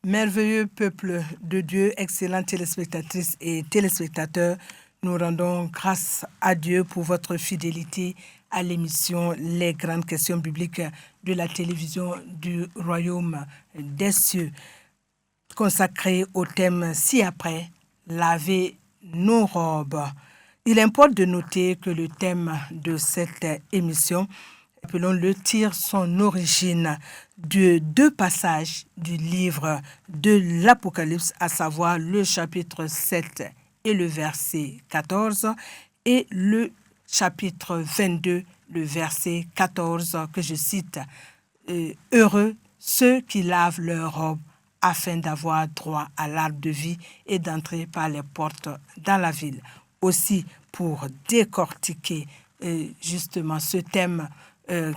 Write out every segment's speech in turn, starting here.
Merveilleux peuple de Dieu, excellentes téléspectatrices et téléspectateurs, nous rendons grâce à Dieu pour votre fidélité à l'émission Les grandes questions bibliques de la télévision du Royaume des cieux, consacrée au thème ci-après, laver nos robes. Il importe de noter que le thème de cette émission, appelons-le, tire son origine de deux passages du livre de l'Apocalypse, à savoir le chapitre 7 et le verset 14 et le chapitre 22, le verset 14, que je cite. Heureux ceux qui lavent leurs robes afin d'avoir droit à l'arbre de vie et d'entrer par les portes dans la ville. Aussi, pour décortiquer justement ce thème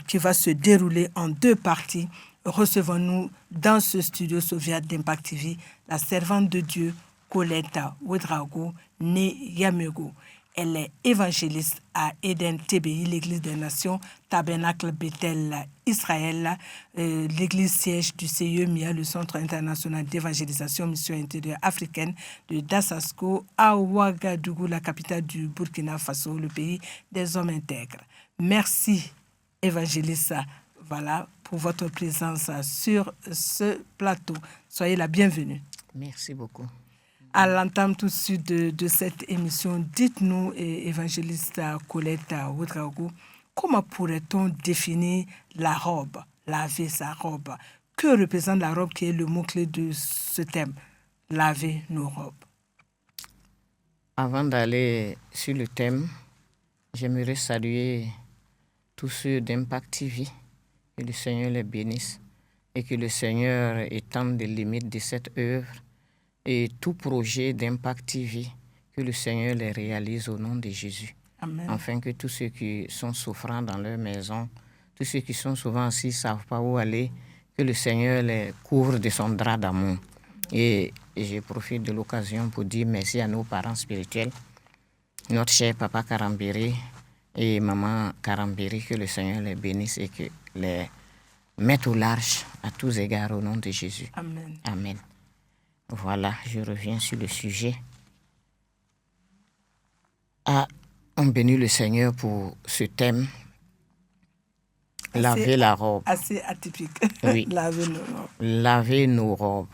qui va se dérouler en deux parties, recevons-nous dans ce studio Soviet d'Impact TV la servante de Dieu, Coletta Ouedraogo, née Yamego. Elle est évangéliste à Eden TBI, l'Église des Nations, Tabernacle Bethel Israël, l'Église siège du CEMIA, le Centre international d'évangélisation mission intérieure africaine de Damasko à Ouagadougou, la capitale du Burkina Faso, le pays des hommes intègres. Merci, évangéliste, pour votre présence sur ce plateau. Soyez la bienvenue. Merci beaucoup. À l'entame tout de suite de cette émission, dites-nous, évangéliste Coletta Ouedraogo, comment pourrait-on définir la robe, laver sa robe? Que représente la robe qui est le mot-clé de ce thème, laver nos robes? Avant d'aller sur le thème, j'aimerais saluer tous ceux d'Impact TV, que le Seigneur les bénisse et que le Seigneur étende les limites de cette œuvre et tout projet d'Impact TV, que le Seigneur les réalise au nom de Jésus. Amen. Afin que tous ceux qui sont souffrants dans leur maison, tous ceux qui sont souvent assis ne savent pas où aller, que le Seigneur les couvre de son drap d'amour. Et je profite de l'occasion pour dire merci à nos parents spirituels, notre cher papa Karambiri et maman Karambiri, que le Seigneur les bénisse et que les mette au large à tous égards au nom de Jésus. Amen. Amen. Voilà, je reviens sur le sujet. On bénit le Seigneur pour ce thème. Laver la robe. Assez atypique. Oui. Laver nos robes. Laver nos robes.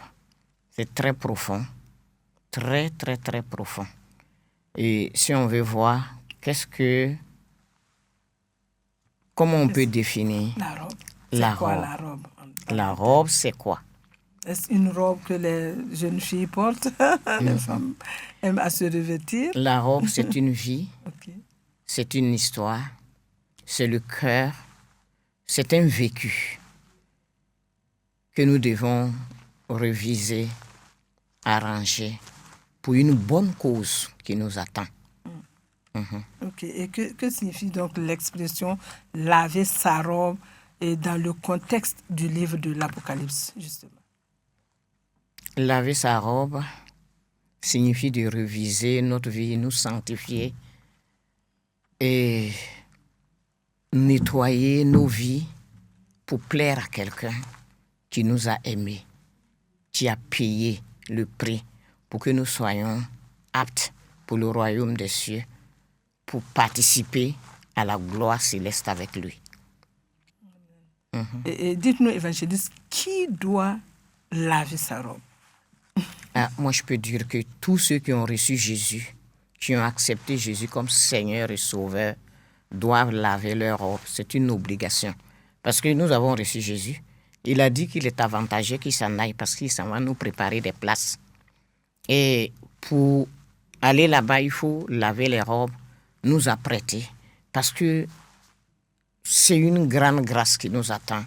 C'est très profond. Très, très, très profond. Et si on veut voir, comment on peut définir la robe? La quoi robe. La robe? La robe, c'est quoi? Est-ce une robe que les jeunes filles portent? Les femmes aiment à se revêtir? La robe, c'est une vie, Okay. C'est une histoire, c'est le cœur, c'est un vécu que nous devons reviser, arranger pour une bonne cause qui nous attend. Ok. Et que signifie donc l'expression laver sa robe et dans le contexte du livre de l'Apocalypse, justement? Laver sa robe signifie de reviser notre vie, nous sanctifier et nettoyer nos vies pour plaire à quelqu'un qui nous a aimés, qui a payé le prix pour que nous soyons aptes pour le royaume des cieux, pour participer à la gloire céleste avec lui. Et dites-nous, évangéliste, qui doit laver sa robe? Moi, je peux dire que tous ceux qui ont reçu Jésus, qui ont accepté Jésus comme Seigneur et Sauveur, doivent laver leur robe. C'est une obligation. Parce que nous avons reçu Jésus. Il a dit qu'il est avantageux qu'il s'en aille parce qu'il s'en va nous préparer des places. Et pour aller là-bas, il faut laver les robes, nous apprêter. Parce que c'est une grande grâce qui nous attend.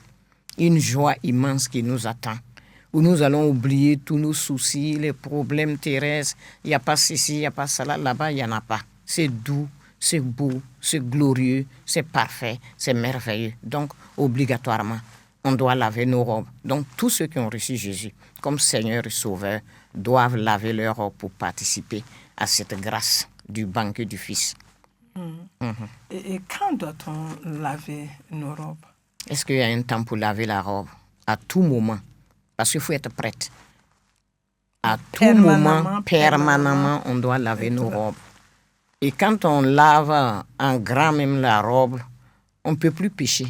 Une joie immense qui nous attend. Où nous allons oublier tous nos soucis, les problèmes terrestres. Il n'y a pas ceci, il n'y a pas cela. Là-bas, il n'y en a pas. C'est doux, c'est beau, c'est glorieux, c'est parfait, c'est merveilleux. Donc, obligatoirement, on doit laver nos robes. Donc, tous ceux qui ont reçu Jésus comme Seigneur et Sauveur doivent laver leurs robes pour participer à cette grâce du banquet du Fils. Et quand doit-on laver nos robes? Est-ce qu'il y a un temps pour laver la robe? À tout moment. Parce qu'il faut être prête. À tout moment, permanemment, on doit laver nos robes. Et quand on lave en grand même la robe, on ne peut plus pécher.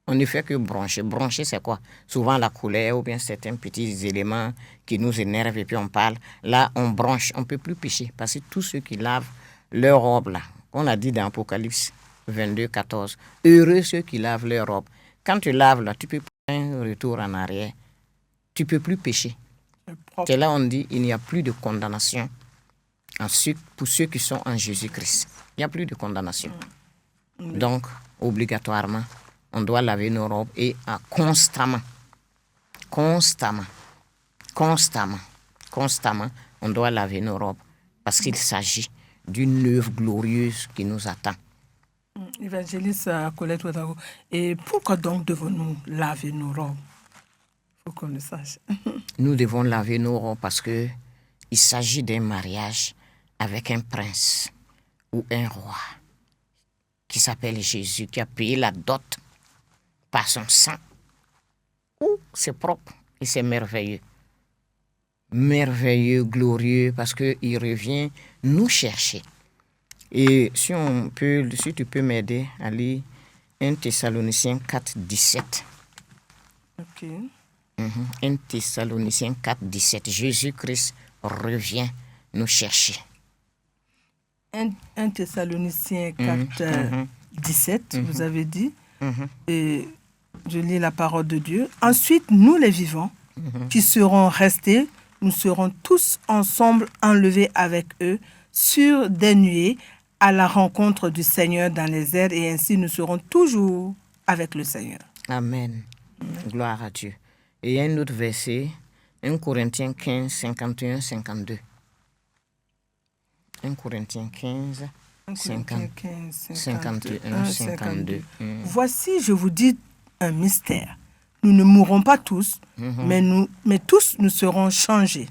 On ne fait que broncher. Broncher, c'est quoi? Souvent la couleur ou bien certains petits éléments qui nous énervent et puis on parle. Là, on bronche. On ne peut plus pécher. Parce que tous ceux qui lavent leur robe, là, on a dit dans Apocalypse 22, 14, heureux ceux qui lavent leur robe. Quand tu laves, là, tu peux prendre un retour en arrière. Tu ne peux plus pécher. C'est là on dit il n'y a plus de condamnation pour ceux qui sont en Jésus-Christ. Il n'y a plus de condamnation. Donc, obligatoirement, on doit laver nos robes et constamment, on doit laver nos robes parce qu'il s'agit d'une œuvre glorieuse qui nous attend. Évangéliste Colette Ouedraogo, et pourquoi donc devons-nous laver nos robes? Il faut qu'on le sache. Nous devons laver nos robes parce qu'il s'agit d'un mariage avec un prince ou un roi qui s'appelle Jésus, qui a payé la dot par son sang. C'est propre et c'est merveilleux. Merveilleux, glorieux, parce qu'il revient nous chercher. Et si tu peux m'aider à lire 1 Thessaloniciens 4, 17. Ok. 1 Thessaloniciens 4, 17. Jésus-Christ revient nous chercher. 1 Thessaloniciens 4, 17, vous avez dit. Et je lis la parole de Dieu. Ensuite, nous les vivants, qui serons restés, nous serons tous ensemble enlevés avec eux sur des nuées à la rencontre du Seigneur dans les airs, et ainsi nous serons toujours avec le Seigneur. Amen. Gloire à Dieu. Et il y a un autre verset, 1 Corinthiens 15, 51, 52. 1 Corinthiens 15, 51, 52. Voici, je vous dis un mystère. Nous ne mourrons pas tous, mais tous nous serons changés.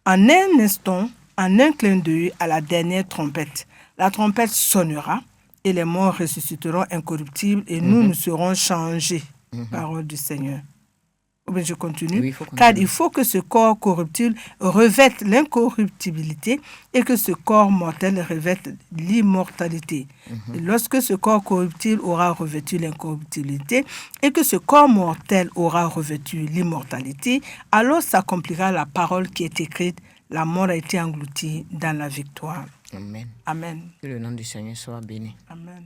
En un instant, en un clin d'œil, à la dernière trompette. La trompette sonnera et les morts ressusciteront incorruptibles et nous serons changés. Parole du Seigneur. Ou bien je continue. Oui, car il faut que ce corps corruptible revête l'incorruptibilité et que ce corps mortel revête l'immortalité. Et lorsque ce corps corruptible aura revêtu l'incorruptibilité et que ce corps mortel aura revêtu l'immortalité, alors s'accomplira la parole qui est écrite: la mort a été engloutie dans la victoire. Amen. Amen. Que le nom du Seigneur soit béni. Amen.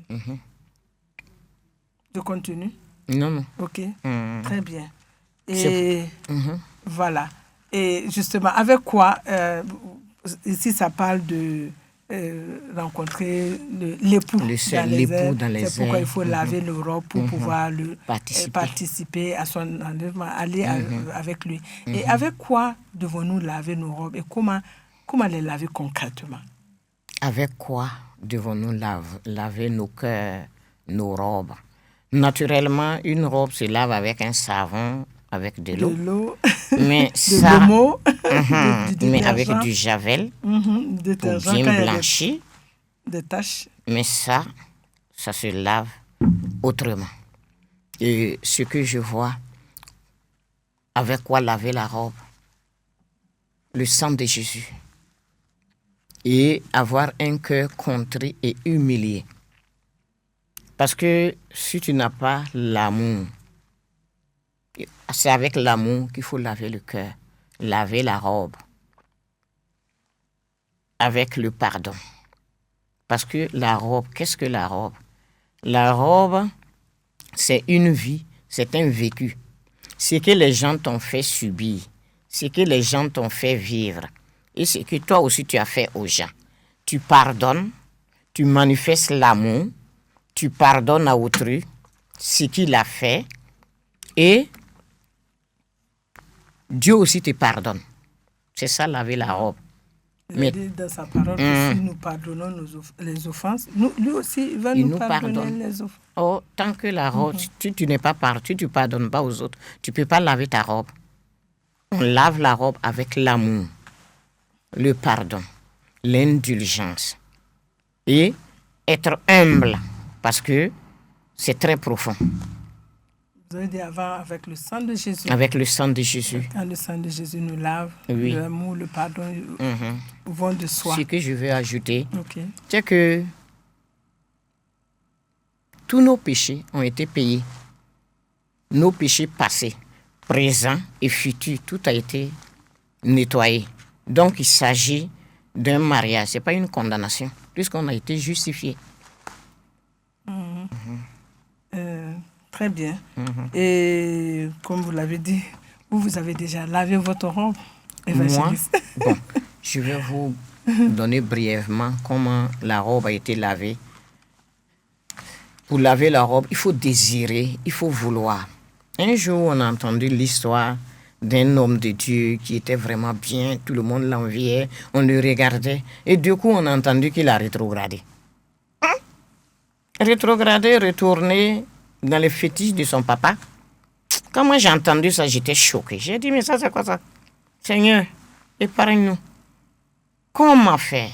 Je continue? Non. Ok, très bien. Et voilà. Et justement, avec quoi, ici ça parle de rencontrer l'époux dans les airs. C'est pourquoi il faut laver le robe pour pouvoir participer à son enlèvement, aller avec lui. Et avec quoi devons-nous laver nos robes et comment les laver concrètement? Avec quoi devons-nous laver nos cœurs, nos robes? Naturellement, une robe se lave avec un savon, avec de l'eau. Mais ça, mais avec du javel pour bien blanchir. Des taches. Mais ça se lave autrement. Et ce que je vois, avec quoi laver la robe? Le sang de Jésus. Et avoir un cœur contrit et humilié. Parce que si tu n'as pas l'amour, c'est avec l'amour qu'il faut laver le cœur, laver la robe, avec le pardon. Parce que la robe, qu'est-ce que la robe? La robe, c'est une vie, c'est un vécu. Ce que les gens t'ont fait subir, ce que les gens t'ont fait vivre, et ce que toi aussi tu as fait aux gens. Tu pardonnes, tu manifestes l'amour, tu pardonnes à autrui ce qu'il a fait et Dieu aussi te pardonne. C'est ça, laver la robe. Il dit dans sa parole que si nous pardonnons les offenses, lui aussi il va nous pardonner les offenses. Oh, tant que la robe, tu n'es pas parti, tu ne pardonnes pas aux autres, tu ne peux pas laver ta robe. On lave la robe avec l'amour, le pardon, l'indulgence et être humble parce que c'est très profond. Vous avez dit avant, avec le sang de Jésus. Avec le sang de Jésus. Quand le sang de Jésus nous lave, Oui. l'amour, le pardon vont de soi. Ce que je veux ajouter, Ok. c'est que tous nos péchés ont été payés. Nos péchés passés, présents et futurs, tout a été nettoyé. Donc, il s'agit d'un mariage. Ce n'est pas une condamnation, puisqu'on a été justifié. Très bien. Et comme vous l'avez dit, vous avez déjà lavé votre robe, Moi, évangéliste. bon, je vais vous donner brièvement comment la robe a été lavée. Pour laver la robe, il faut désirer, il faut vouloir. Un jour, on a entendu l'histoire d'un homme de Dieu qui était vraiment bien, tout le monde l'enviait, on le regardait, et du coup, on a entendu qu'il a rétrogradé. Rétrogradé, retourné dans les fétiches de son papa. Quand moi j'ai entendu ça, j'étais choqué. J'ai dit, mais ça, c'est quoi ça? Seigneur, épargne-nous. Comment faire?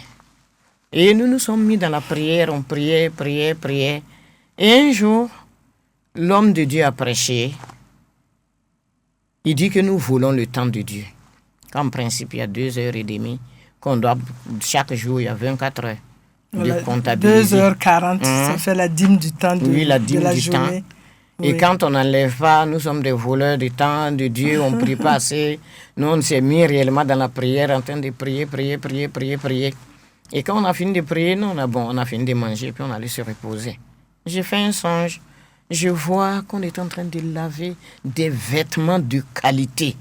Et nous nous sommes mis dans la prière, on priait. Et un jour, l'homme de Dieu a prêché. Il dit que nous voulons le temps de Dieu. En principe, il y a 2h30 qu'on doit, chaque jour, il y a 24 heures de comptabiliser. 2h40, ça fait la dîme du temps Oui, la dîme de la du journée. temps. Et quand on n'enlève pas, nous sommes des voleurs du temps de Dieu, on ne prie pas assez. Nous, on s'est mis réellement dans la prière, en train de prier. Et quand on a fini de prier, nous, on a fini de manger, puis on allait se reposer. J'ai fait un songe. Je vois qu'on est en train de laver des vêtements de qualité.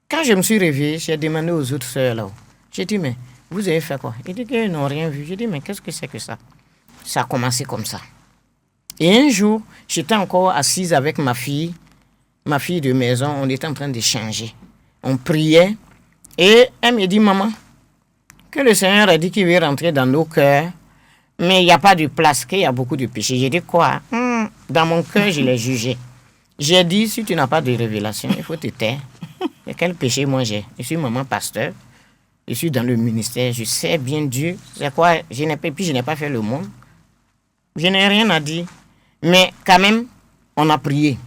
Quand je me suis réveillé, j'ai demandé aux autres sœurs là-haut. J'ai dit, mais vous avez fait quoi? Ils disent qu'ils n'ont rien vu. J'ai dit, mais qu'est-ce que c'est que ça? Ça a commencé comme ça. Et un jour, j'étais encore assise avec ma fille de maison, on était en train d'échanger. On priait et elle me dit, maman, que le Seigneur a dit qu'il veut rentrer dans nos cœurs, mais il n'y a pas de place, qu'il y a beaucoup de péchés. J'ai dit quoi? Dans mon cœur, je l'ai jugé. J'ai dit, si tu n'as pas de révélation, il faut te taire. Et quel péché moi j'ai? Je suis maman pasteur, je suis dans le ministère, je sais bien Dieu. C'est quoi? Je n'ai pas fait le monde. Je n'ai rien à dire. Mais quand même, on a prié.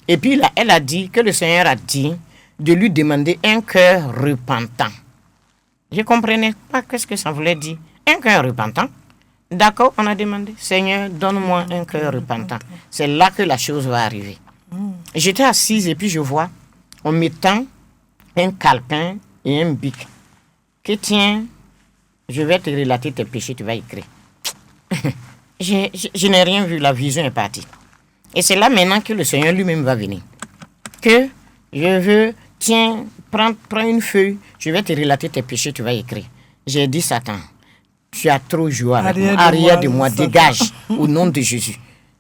Et puis là, elle a dit que le Seigneur a dit de lui demander un cœur repentant. Je ne comprenais pas qu'est-ce que ça voulait dire. Un cœur repentant. D'accord, on a demandé, Seigneur, donne-moi un cœur repentant. C'est là que la chose va arriver. J'étais assise et puis je vois, en mettant un calepin et un bic, que tiens, je vais te relater tes péchés, tu vas écrire. Je n'ai rien vu, la vision est partie. Et c'est là maintenant que le Seigneur lui-même va venir. Que je veux, tiens, prends une feuille, je vais te relater tes péchés, tu vas écrire. J'ai dit, Satan, tu as trop joué avec moi. Arrière de moi, dégage, au nom de Jésus.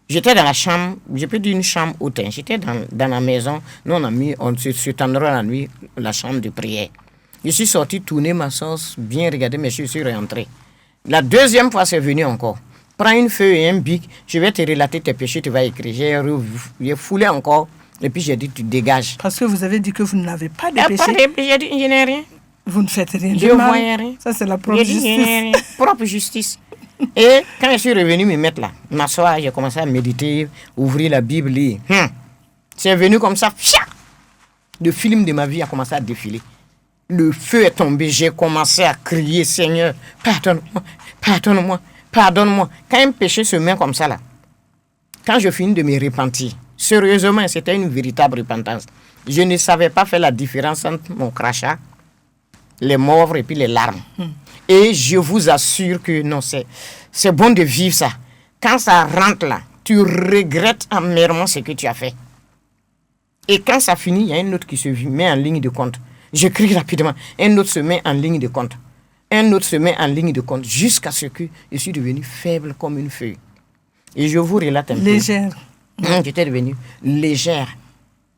J'étais dans la chambre, je peux dire une chambre haute. J'étais dans la maison, nous on se endroit la nuit, la chambre de prière. Je suis sorti, tourner ma sauce, bien regarder, mais je suis rentré. La deuxième fois, c'est venu encore. Prends une feuille et un bic, je vais te relater tes péchés, tu vas écrire. J'ai foulé encore, et puis j'ai dit, tu dégages. Parce que vous avez dit que vous n'avez pas de péché. Pas de péché, j'ai dit, je n'ai rien. Vous ne faites rien Je de mal. voyais rien. Ça, c'est la propre J'ai dit, je justice. n'ai rien. Propre justice. Et quand je suis revenu me mettre là, m'asseoir, j'ai commencé à méditer, ouvrir la Bible, lire. C'est venu comme ça, le film de ma vie a commencé à défiler. Le feu est tombé, j'ai commencé à crier, Seigneur, pardonne-moi, pardonne-moi, pardonne-moi. Quand un péché se met comme ça là, quand je finis de me repentir, sérieusement, c'était une véritable repentance. Je ne savais pas faire la différence entre mon crachat, les morts et puis les larmes. Et je vous assure que non, c'est bon de vivre ça. Quand ça rentre là, tu regrettes amèrement ce que tu as fait. Et quand ça finit, il y a un autre qui se met en ligne de compte. Je crie rapidement. Un autre se met en ligne de compte. Un autre se met en ligne de compte jusqu'à ce que je suis devenu faible comme une feuille. Et je vous relate un peu. Légère. J'étais devenue légère.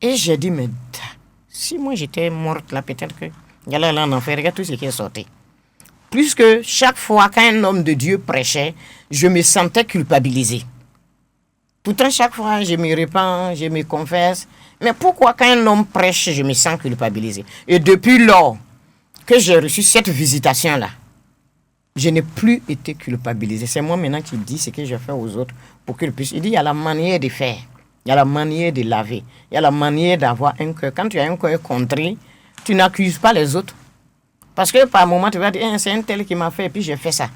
Et j'ai dit, mais si moi j'étais morte là, peut-être que j'allais aller en enfer. Regarde tout ce qui est sorti. Puisque chaque fois qu'un homme de Dieu prêchait, je me sentais culpabilisé. Pourtant, chaque fois, je me repens, je me confesse. Mais pourquoi quand un homme prêche, je me sens culpabilisé? Et depuis lors que j'ai reçu cette visitation-là, je n'ai plus été culpabilisé. C'est moi maintenant qui dis ce que je fais aux autres pour qu'ils puissent. Il dit, il y a la manière de faire. Il y a la manière de laver. Il y a la manière d'avoir un cœur. Quand tu as un cœur contré, tu n'accuses pas les autres. Parce que par moment, tu vas dire, c'est un tel qui m'a fait et puis j'ai fait ça.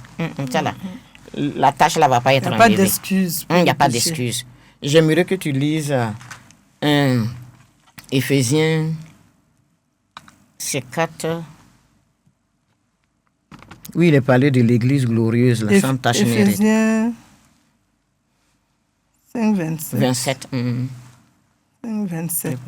Ça là. La tâche là va pas être enlevée. Il n'y a pas d'excuse. Il n'y a pas d'excuse. J'aimerais que tu lises Éphésiens, c'est 4. Oui, il est parlé de l'église glorieuse, la sans tache ni ride. Éphésiens 5, 27. 27. 5, 27.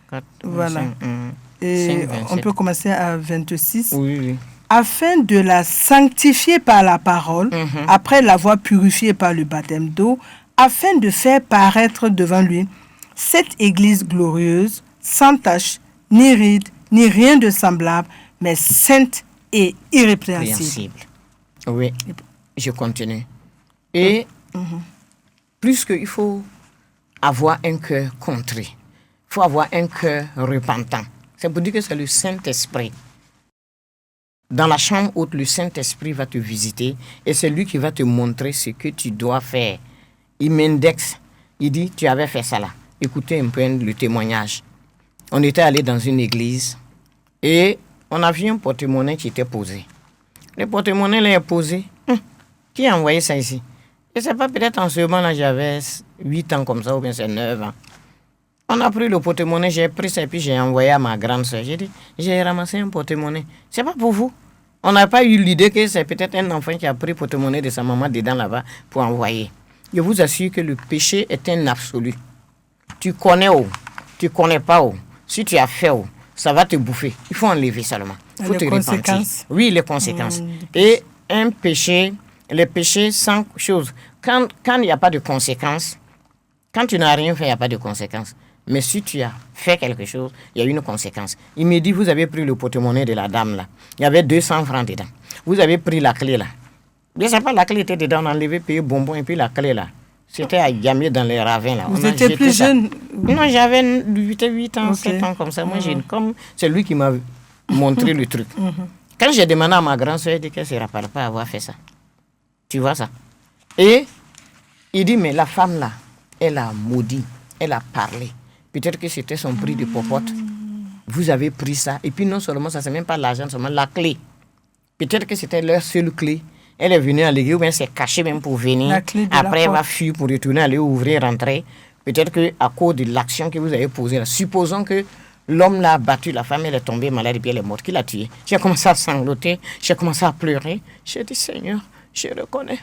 4, Voilà. 25, Et 5, 27. on peut commencer à 26. Oui. Afin de la sanctifier par la parole, après l'avoir purifiée par le baptême d'eau, afin de faire paraître devant lui cette église glorieuse, sans tache, ni ride, ni rien de semblable, mais sainte et irrépréhensible. Oui, je continue. Et plus qu'il faut avoir un cœur contré, il faut avoir un cœur repentant. C'est pour dire que c'est le Saint-Esprit. Dans la chambre haute, le Saint-Esprit va te visiter et c'est lui qui va te montrer ce que tu dois faire. Il m'indexe, il dit, tu avais fait ça là. Écoutez un peu le témoignage. On était allé dans une église et on a vu un porte-monnaie qui était posé. Le porte-monnaie là est posé. Qui a envoyé ça ici? Je ne sais pas, peut-être en ce moment-là, j'avais 8 ans comme ça, ou bien c'est 9 ans. On a pris le porte-monnaie, j'ai pris ça et puis j'ai envoyé à ma grande soeur. J'ai dit, j'ai ramassé un porte-monnaie. C'est pas pour vous. On n'a pas eu l'idée que c'est peut-être un enfant qui a pris le porte-monnaie de sa maman dedans là-bas pour envoyer. Je vous assure que le péché est un absolu. Tu connais où, tu connais pas où. Si tu as fait où, ça va te bouffer. Il faut enlever seulement. Il faut Les te repentir. conséquences. Oui, les conséquences. Et un péché, les péchés sans chose. Quand il n'y a pas de conséquences, quand tu n'as rien fait, il n'y a pas de conséquences. Mais si tu as fait quelque chose, il y a une conséquence. Il me dit, vous avez pris le porte-monnaie de la dame là. Il y avait 200 francs dedans. Vous avez pris la clé là. Je ne sais pas, la clé était dedans, on a enlevé, payé bonbon et puis la clé là. C'était à Yamé dans les ravins là. Vous étiez plus jeune? Non, j'avais 8 ans, 7 ans comme ça. Moi, comme c'est lui qui m'a montré le truc. Quand j'ai demandé à ma grande soeur, elle dit qu'elle ne se rappelle pas avoir fait ça. Tu vois ça? Et il dit, mais la femme là, elle a maudit, elle a parlé. Peut-être que c'était son prix de popote. Vous avez pris ça. Et puis non seulement ça, c'est même pas l'argent, seulement la clé. Peut-être que c'était leur seule clé. Elle est venue à l'église ou bien s'est cachée même pour venir. Après, elle va fuir pour retourner, aller ouvrir, rentrer. Peut-être qu'à cause de l'action que vous avez posée là, supposons que l'homme l'a battu, la femme elle est tombée malade et puis elle est morte. Qui l'a tuée? J'ai commencé à sangloter, j'ai commencé à pleurer. J'ai dit, Seigneur, je reconnais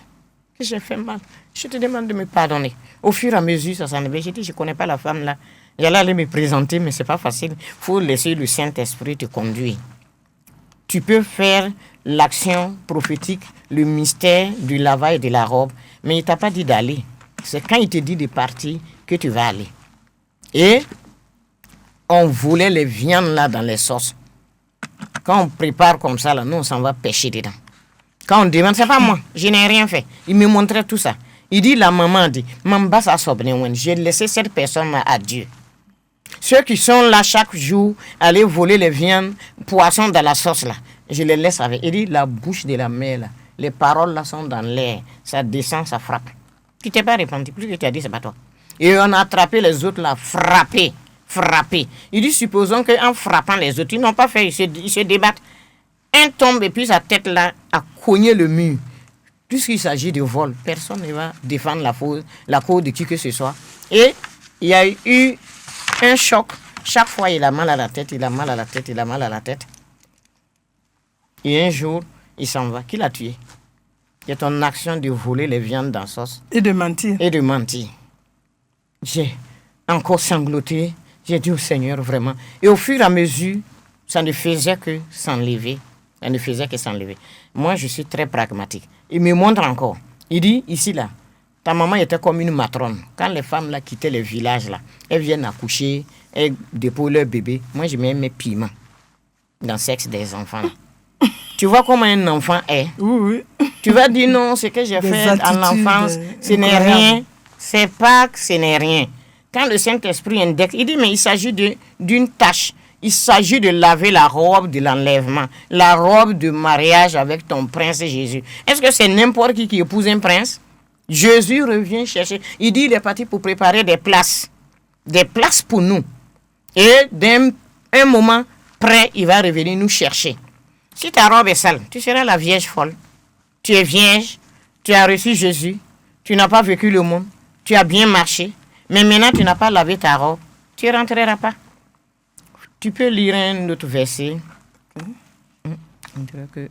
que j'ai fait mal. Je te demande de me pardonner. Au fur et à mesure, ça s'en est. J'ai dit, je ne connais pas la femme là. J'allais aller me présenter, mais ce n'est pas facile. Il faut laisser le Saint-Esprit te conduire. Tu peux faire l'action prophétique, le mystère du lavage de la robe, mais il ne t'a pas dit d'aller. C'est quand il te dit de partir que tu vas aller. Et on voulait les viandes là dans les sauces. Quand on prépare comme ça, là, nous on s'en va pêcher dedans. Quand on demande, c'est pas moi, je n'ai rien fait. Il me montrait tout ça. Il dit, la maman dit, j'ai laissé cette personne à Dieu. Ceux qui sont là chaque jour, aller voler les viandes, poissons dans la sauce là, je les laisse avec. Il dit, la bouche de la mer là, les paroles là sont dans l'air, ça descend, ça frappe. Tu t'es pas repenti, plus que tu as dit, c'est pas toi. Et on a attrapé les autres là, frappé. Il dit, supposons qu'en frappant les autres, ils n'ont pas fait, ils se débattent. Un tombe et puis sa tête là a cogné le mur. Puisqu'il s'agit de vol, personne ne va défendre la cause de qui que ce soit. Et il y a eu un choc. Chaque fois, il a mal à la tête, il a mal à la tête, il a mal à la tête. Et un jour, il s'en va. Qui l'a tué? C'est ton action de voler les viandes dans la sauce. Et de mentir. J'ai encore sangloté. J'ai dit au Seigneur, vraiment. Et au fur et à mesure, ça ne faisait que s'enlever. Moi, je suis très pragmatique. Il me montre encore. Il dit, ici, là, ta maman était comme une matrone. Quand les femmes là quittaient les villages, là, elles viennent accoucher, elles déposent leur bébé. Moi, je mets mes piments dans le sexe des enfants. Tu vois comment un enfant est? Oui. Tu vas dire non, ce que j'ai fait en l'enfance, ce n'est rien. C'est pas que ce n'est rien. Quand le Saint-Esprit indexe, il dit, mais il s'agit d'une tâche. Il s'agit de laver la robe de l'enlèvement, la robe de mariage avec ton prince Jésus. Est-ce que c'est n'importe qui épouse un prince? Jésus revient chercher. Il dit, il est parti pour préparer des places. des places pour nous. Et d'un moment près, il va revenir nous chercher. Si ta robe est sale, tu seras la vierge folle. Tu es vierge, tu as reçu Jésus, tu n'as pas vécu le monde, tu as bien marché, mais maintenant tu n'as pas lavé ta robe, tu ne rentreras pas. Tu peux lire un autre verset. On dirait que...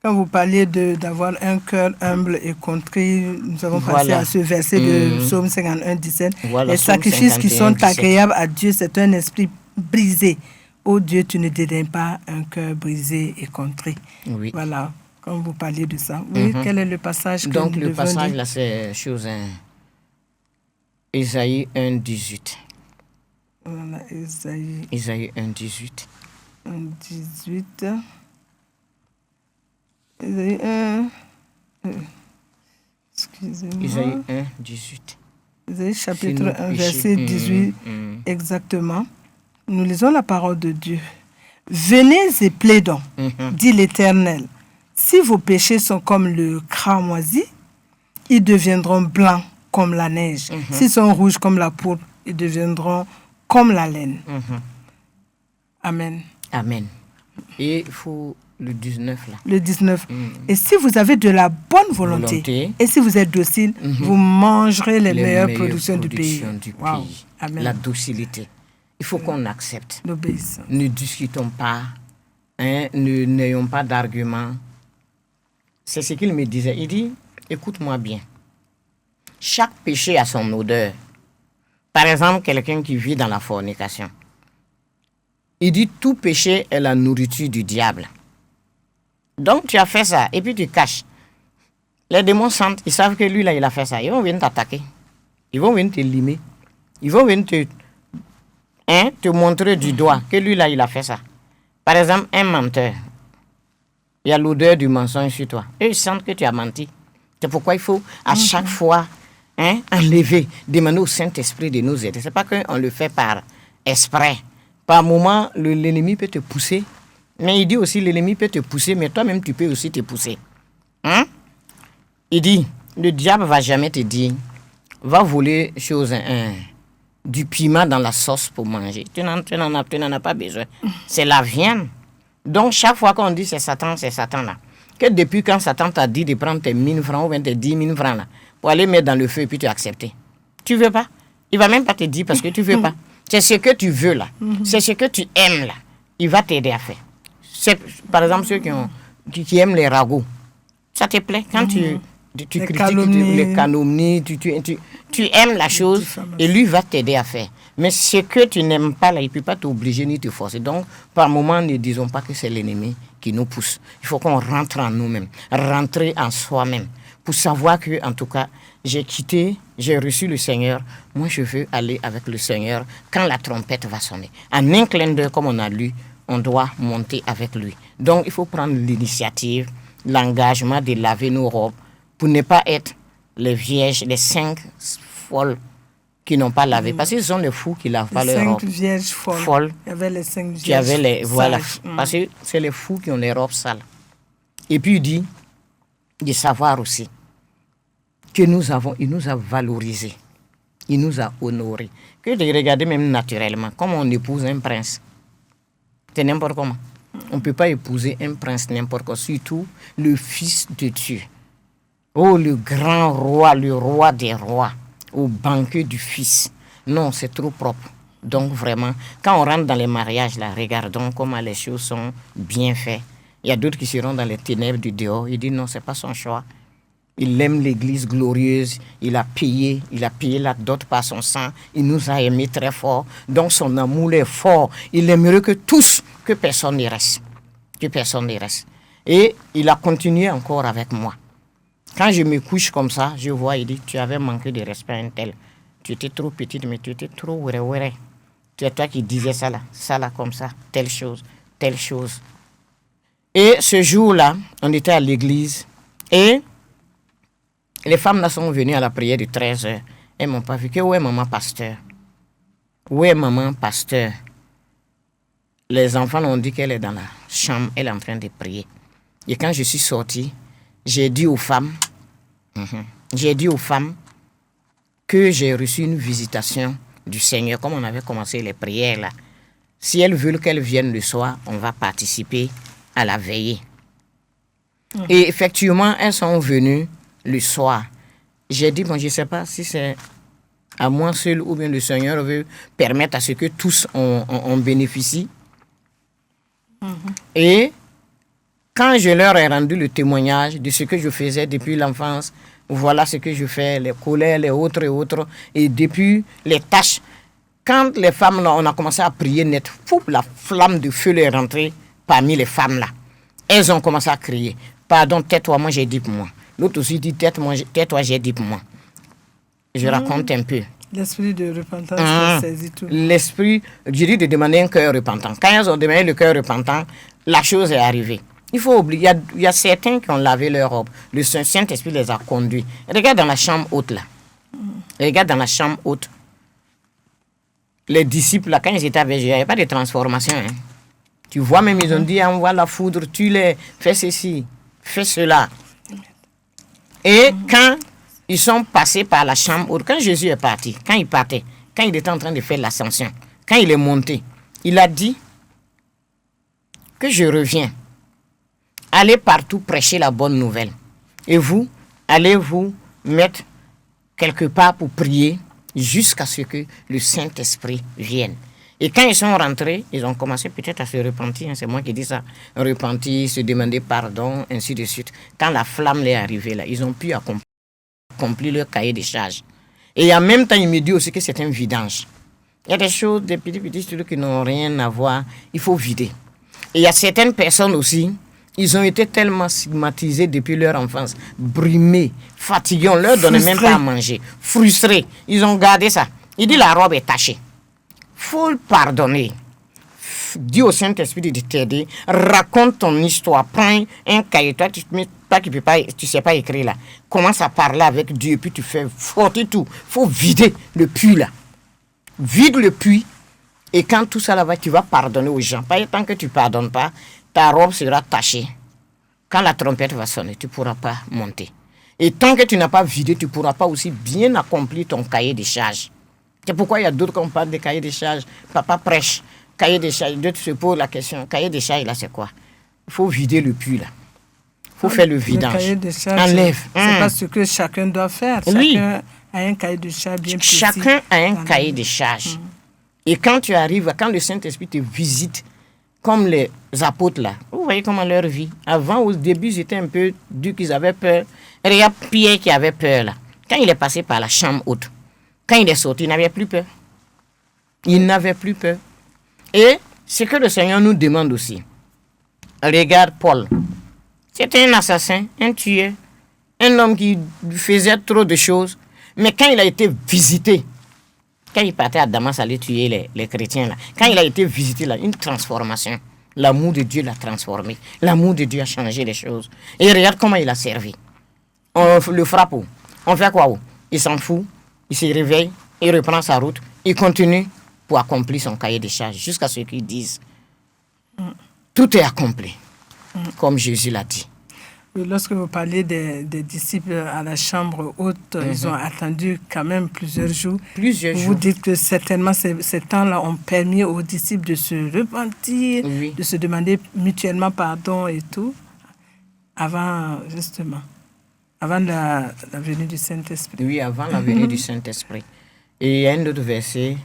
Quand vous parliez d'avoir un cœur humble et contrit, nous avons passé à ce verset de Psaume 51, 17. Voilà, les Psaume sacrifices 51, qui sont 17. agréables à Dieu, c'est un esprit brisé. Ô Dieu, tu ne dédaignes pas un cœur brisé et contrit. Oui. Voilà, quand vous parliez de ça. Oui, quel est le passage que Donc nous le devons passage lire? là, c'est chose Ésaïe 1, 18. Voilà, Ésaïe Ésaïe 1, 18. 1, 18. Ésaïe 1. Excusez-moi. Ésaïe 1, 18. Ésaïe chapitre Si nous 1, péchons. verset 18. Exactement. Nous lisons la parole de Dieu. Venez et plaidons, dit l'Éternel. Si vos péchés sont comme le cramoisi, ils deviendront blancs comme la neige. S'ils sont rouges comme la pourpre, ils deviendront comme la laine. Amen. Amen. Et il faut le 19 là. Le 19. Et si vous avez de la bonne volonté, et si vous êtes docile, vous mangerez les meilleures productions du pays. Wow. Amen. La docilité. Il faut qu'on accepte. L'obéissance. Ne discutons pas, n'ayons pas d'arguments. C'est ce qu'il me disait. Il dit, écoute-moi bien. Chaque péché a son odeur. Par exemple, quelqu'un qui vit dans la fornication. Il dit, tout péché est la nourriture du diable. Donc, tu as fait ça, et puis tu caches. Les démons sentent, ils savent que lui, là, il a fait ça. Ils vont venir t'attaquer. Ils vont venir te limer. Ils vont venir te montrer du doigt que lui, là, il a fait ça. Par exemple, un menteur. Il y a l'odeur du mensonge sur toi. Eux, ils sentent que tu as menti. C'est pourquoi il faut, à chaque fois, enlever, demander au Saint-Esprit de nous aider. Ce n'est pas qu'on le fait par exprès. Par moment, l'ennemi peut te pousser. Mais il dit aussi, l'ennemi peut te pousser, mais toi-même, tu peux aussi te pousser. Il dit, le diable ne va jamais te dire, va voler du piment dans la sauce pour manger. Tu n'en as pas besoin. C'est la viande. Donc, chaque fois qu'on dit c'est Satan là. Que depuis quand Satan t'a dit de prendre tes 1000 francs ou bien tes 10 000 francs là, pour aller mettre dans le feu et puis tu acceptes. Tu veux pas. Il va même pas te dire parce que tu veux pas. C'est ce que tu veux là. C'est ce que tu aimes là. Il va t'aider à faire. C'est, par exemple, ceux qui aiment les ragots. Ça te plaît quand tu critiques les calomnies, tu aimes la chose et lui va t'aider à faire. Mais ce que tu n'aimes pas là, il ne peut pas t'obliger ni te forcer. Donc, par moment, ne disons pas que c'est l'ennemi qui nous pousse. Il faut qu'on rentre en nous-mêmes, rentrer en soi-même, pour savoir que, en tout cas, j'ai reçu le Seigneur. Moi, je veux aller avec le Seigneur quand la trompette va sonner. En un clin d'œil, comme on a lu, on doit monter avec lui. Donc, il faut prendre l'initiative, l'engagement de laver nos robes pour ne pas être les vierges, les 5 folles qui n'ont pas lavé. Parce que ce sont les fous qui ne lavent pas leurs robes. 5 vierges folles. Il y avait les 5 vierges voilà. Parce que c'est les fous qui ont les robes sales. Et puis, il dit de savoir aussi que il nous a valorisés. Il nous a honorés. Que de regarder même naturellement, comme on épouse un prince. C'est n'importe comment. On ne peut pas épouser un prince n'importe quoi, surtout le fils de Dieu. Oh, le grand roi, le roi des rois, au banquet du fils. Non, c'est trop propre. Donc vraiment, quand on rentre dans les mariages, là, regardons comment les choses sont bien faites. Il y a d'autres qui seront dans les ténèbres du dehors. Il dit non, ce n'est pas son choix. Il aime l'église glorieuse, il a payé la dot par son sang, il nous a aimés très fort, donc son amour est fort. Il aimerait que personne n'y reste. Que personne n'y reste. Et il a continué encore avec moi. Quand je me couche comme ça, je vois, il dit, tu avais manqué de respect à un tel. Tu étais trop petite, mais tu étais trop ouéré. C'est toi qui disais ça là, comme ça, telle chose. Et ce jour-là, on était à l'église et les femmes là sont venues à la prière de 13h. Elles m'ont pas vu. Où est maman pasteur? Où est maman pasteur? Les enfants ont dit qu'elle est dans la chambre, elle est en train de prier. Et quand je suis sorti, j'ai dit aux femmes que j'ai reçu une visitation du Seigneur, comme on avait commencé les prières là, si elles veulent qu'elles viennent le soir, on va participer à la veillée. Et effectivement, elles sont venues le soir. J'ai dit, bon, je ne sais pas si c'est à moi seul ou bien le Seigneur veut permettre à ce que tous en bénéficient. Et quand je leur ai rendu le témoignage de ce que je faisais depuis l'enfance, voilà ce que je fais, les colères, les autres et autres, et depuis les tâches, quand les femmes, là, on a commencé à prier net, la flamme de feu est rentrée parmi les femmes là. Elles ont commencé à crier, pardon, tais-toi, moi j'ai dit pour moi. L'autre aussi dit, tais-toi, j'ai dit pour moi. Je raconte un peu. L'esprit de repentance saisit tout. L'esprit, je dis de demander un cœur repentant. Quand elles ont demandé le cœur repentant, la chose est arrivée. Il faut oublier, il y a certains qui ont lavé leur robe. Le Saint-Esprit les a conduits. Regarde dans la chambre haute là. Regarde dans la chambre haute. Les disciples là, quand ils étaient avec Jésus, il n'y avait pas de transformation. Hein. Tu vois, même ils ont dit, envoie la foudre, tue-les, fais ceci, fais cela. Et quand ils sont passés par la chambre haute, quand Jésus est parti, quand il partait, quand il était en train de faire l'ascension, quand il est monté, il a dit que je reviens. Allez partout prêcher la bonne nouvelle. Et vous, allez vous mettre quelque part pour prier jusqu'à ce que le Saint-Esprit vienne. Et quand ils sont rentrés, ils ont commencé peut-être à se repentir. Hein, c'est moi qui dis ça. Repentir, se demander pardon, ainsi de suite. Quand la flamme est arrivée là, ils ont pu accomplir leur cahier des charges. Et en même temps, il me dit aussi que c'est un vidange. Il y a des choses, des petits trucs qui n'ont rien à voir. Il faut vider. Et il y a certaines personnes aussi, ils ont été tellement stigmatisés depuis leur enfance, brimés, fatigués, on leur donnait même pas à manger, frustrés. Ils ont gardé ça. Il dit la robe est tachée. Faut le pardonner. Dis au Saint-Esprit de t'aider. Raconte ton histoire. Prends un cahier. Toi, tu ne sais pas écrire là. Commence à parler avec Dieu. Puis tu fais frotter tout. Faut vider le puits là. Vide le puits. Et quand tout ça là va, tu vas pardonner aux gens. Pas tant que tu ne pardonnes pas, ta robe sera tachée. Quand la trompette va sonner, tu ne pourras pas monter. Et tant que tu n'as pas vidé, tu ne pourras pas aussi bien accomplir ton cahier de charges. C'est pourquoi il y a d'autres qui parlent de cahier de charges. Papa prêche, cahier de charges. D'autres se posent la question, cahier de charges, là, c'est quoi? Il faut vider le puits, là. Il faut faire le vidange. Le cahier de charges, enlève. C'est pas ce que chacun doit faire. Oui. Chacun a un cahier de charges bien précis. Chacun a un cahier de charges. Et quand tu arrives, quand le Saint-Esprit te visite, comme les apôtres, là, vous voyez comment leur vie. Avant, au début, c'était un peu dur, qu'ils avaient peur. Regarde Pierre qui avait peur, là. Quand il est passé par la chambre haute, quand il est sorti, il n'avait plus peur. Il n'avait plus peur. Et ce que le Seigneur nous demande aussi. Regarde Paul. C'était un assassin, un tueur, un homme qui faisait trop de choses. Mais quand il a été visité, quand il partait à Damas aller tuer les chrétiens, là, quand il a été visité, là, une transformation. L'amour de Dieu l'a transformé. L'amour de Dieu a changé les choses. Et regarde comment il a servi. On le frappe. On fait quoi? Il s'en fout. Il se réveille, il reprend sa route, il continue pour accomplir son cahier de charges jusqu'à ce qu'ils disent tout est accompli, comme Jésus l'a dit. Lorsque vous parlez des disciples à la chambre haute, ils ont attendu quand même plusieurs jours. Vous dites que certainement ces temps-là ont permis aux disciples de se repentir, de se demander mutuellement pardon et tout, avant la venue du Saint-Esprit. Oui, avant la venue du Saint-Esprit. Et il y a un autre verset,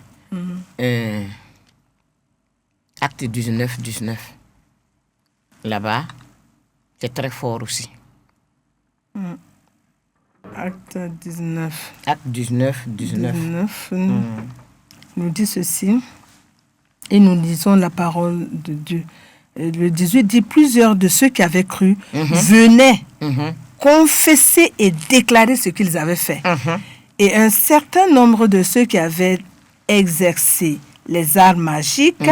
Acte 19, 19. Là-bas, c'est très fort aussi. Acte 19. Acte 19, 19. Nous dit ceci, et nous lisons la parole de Dieu. Le 18 dit, plusieurs de ceux qui avaient cru venaient confesser et déclarer ce qu'ils avaient fait. Et un certain nombre de ceux qui avaient exercé les arts magiques,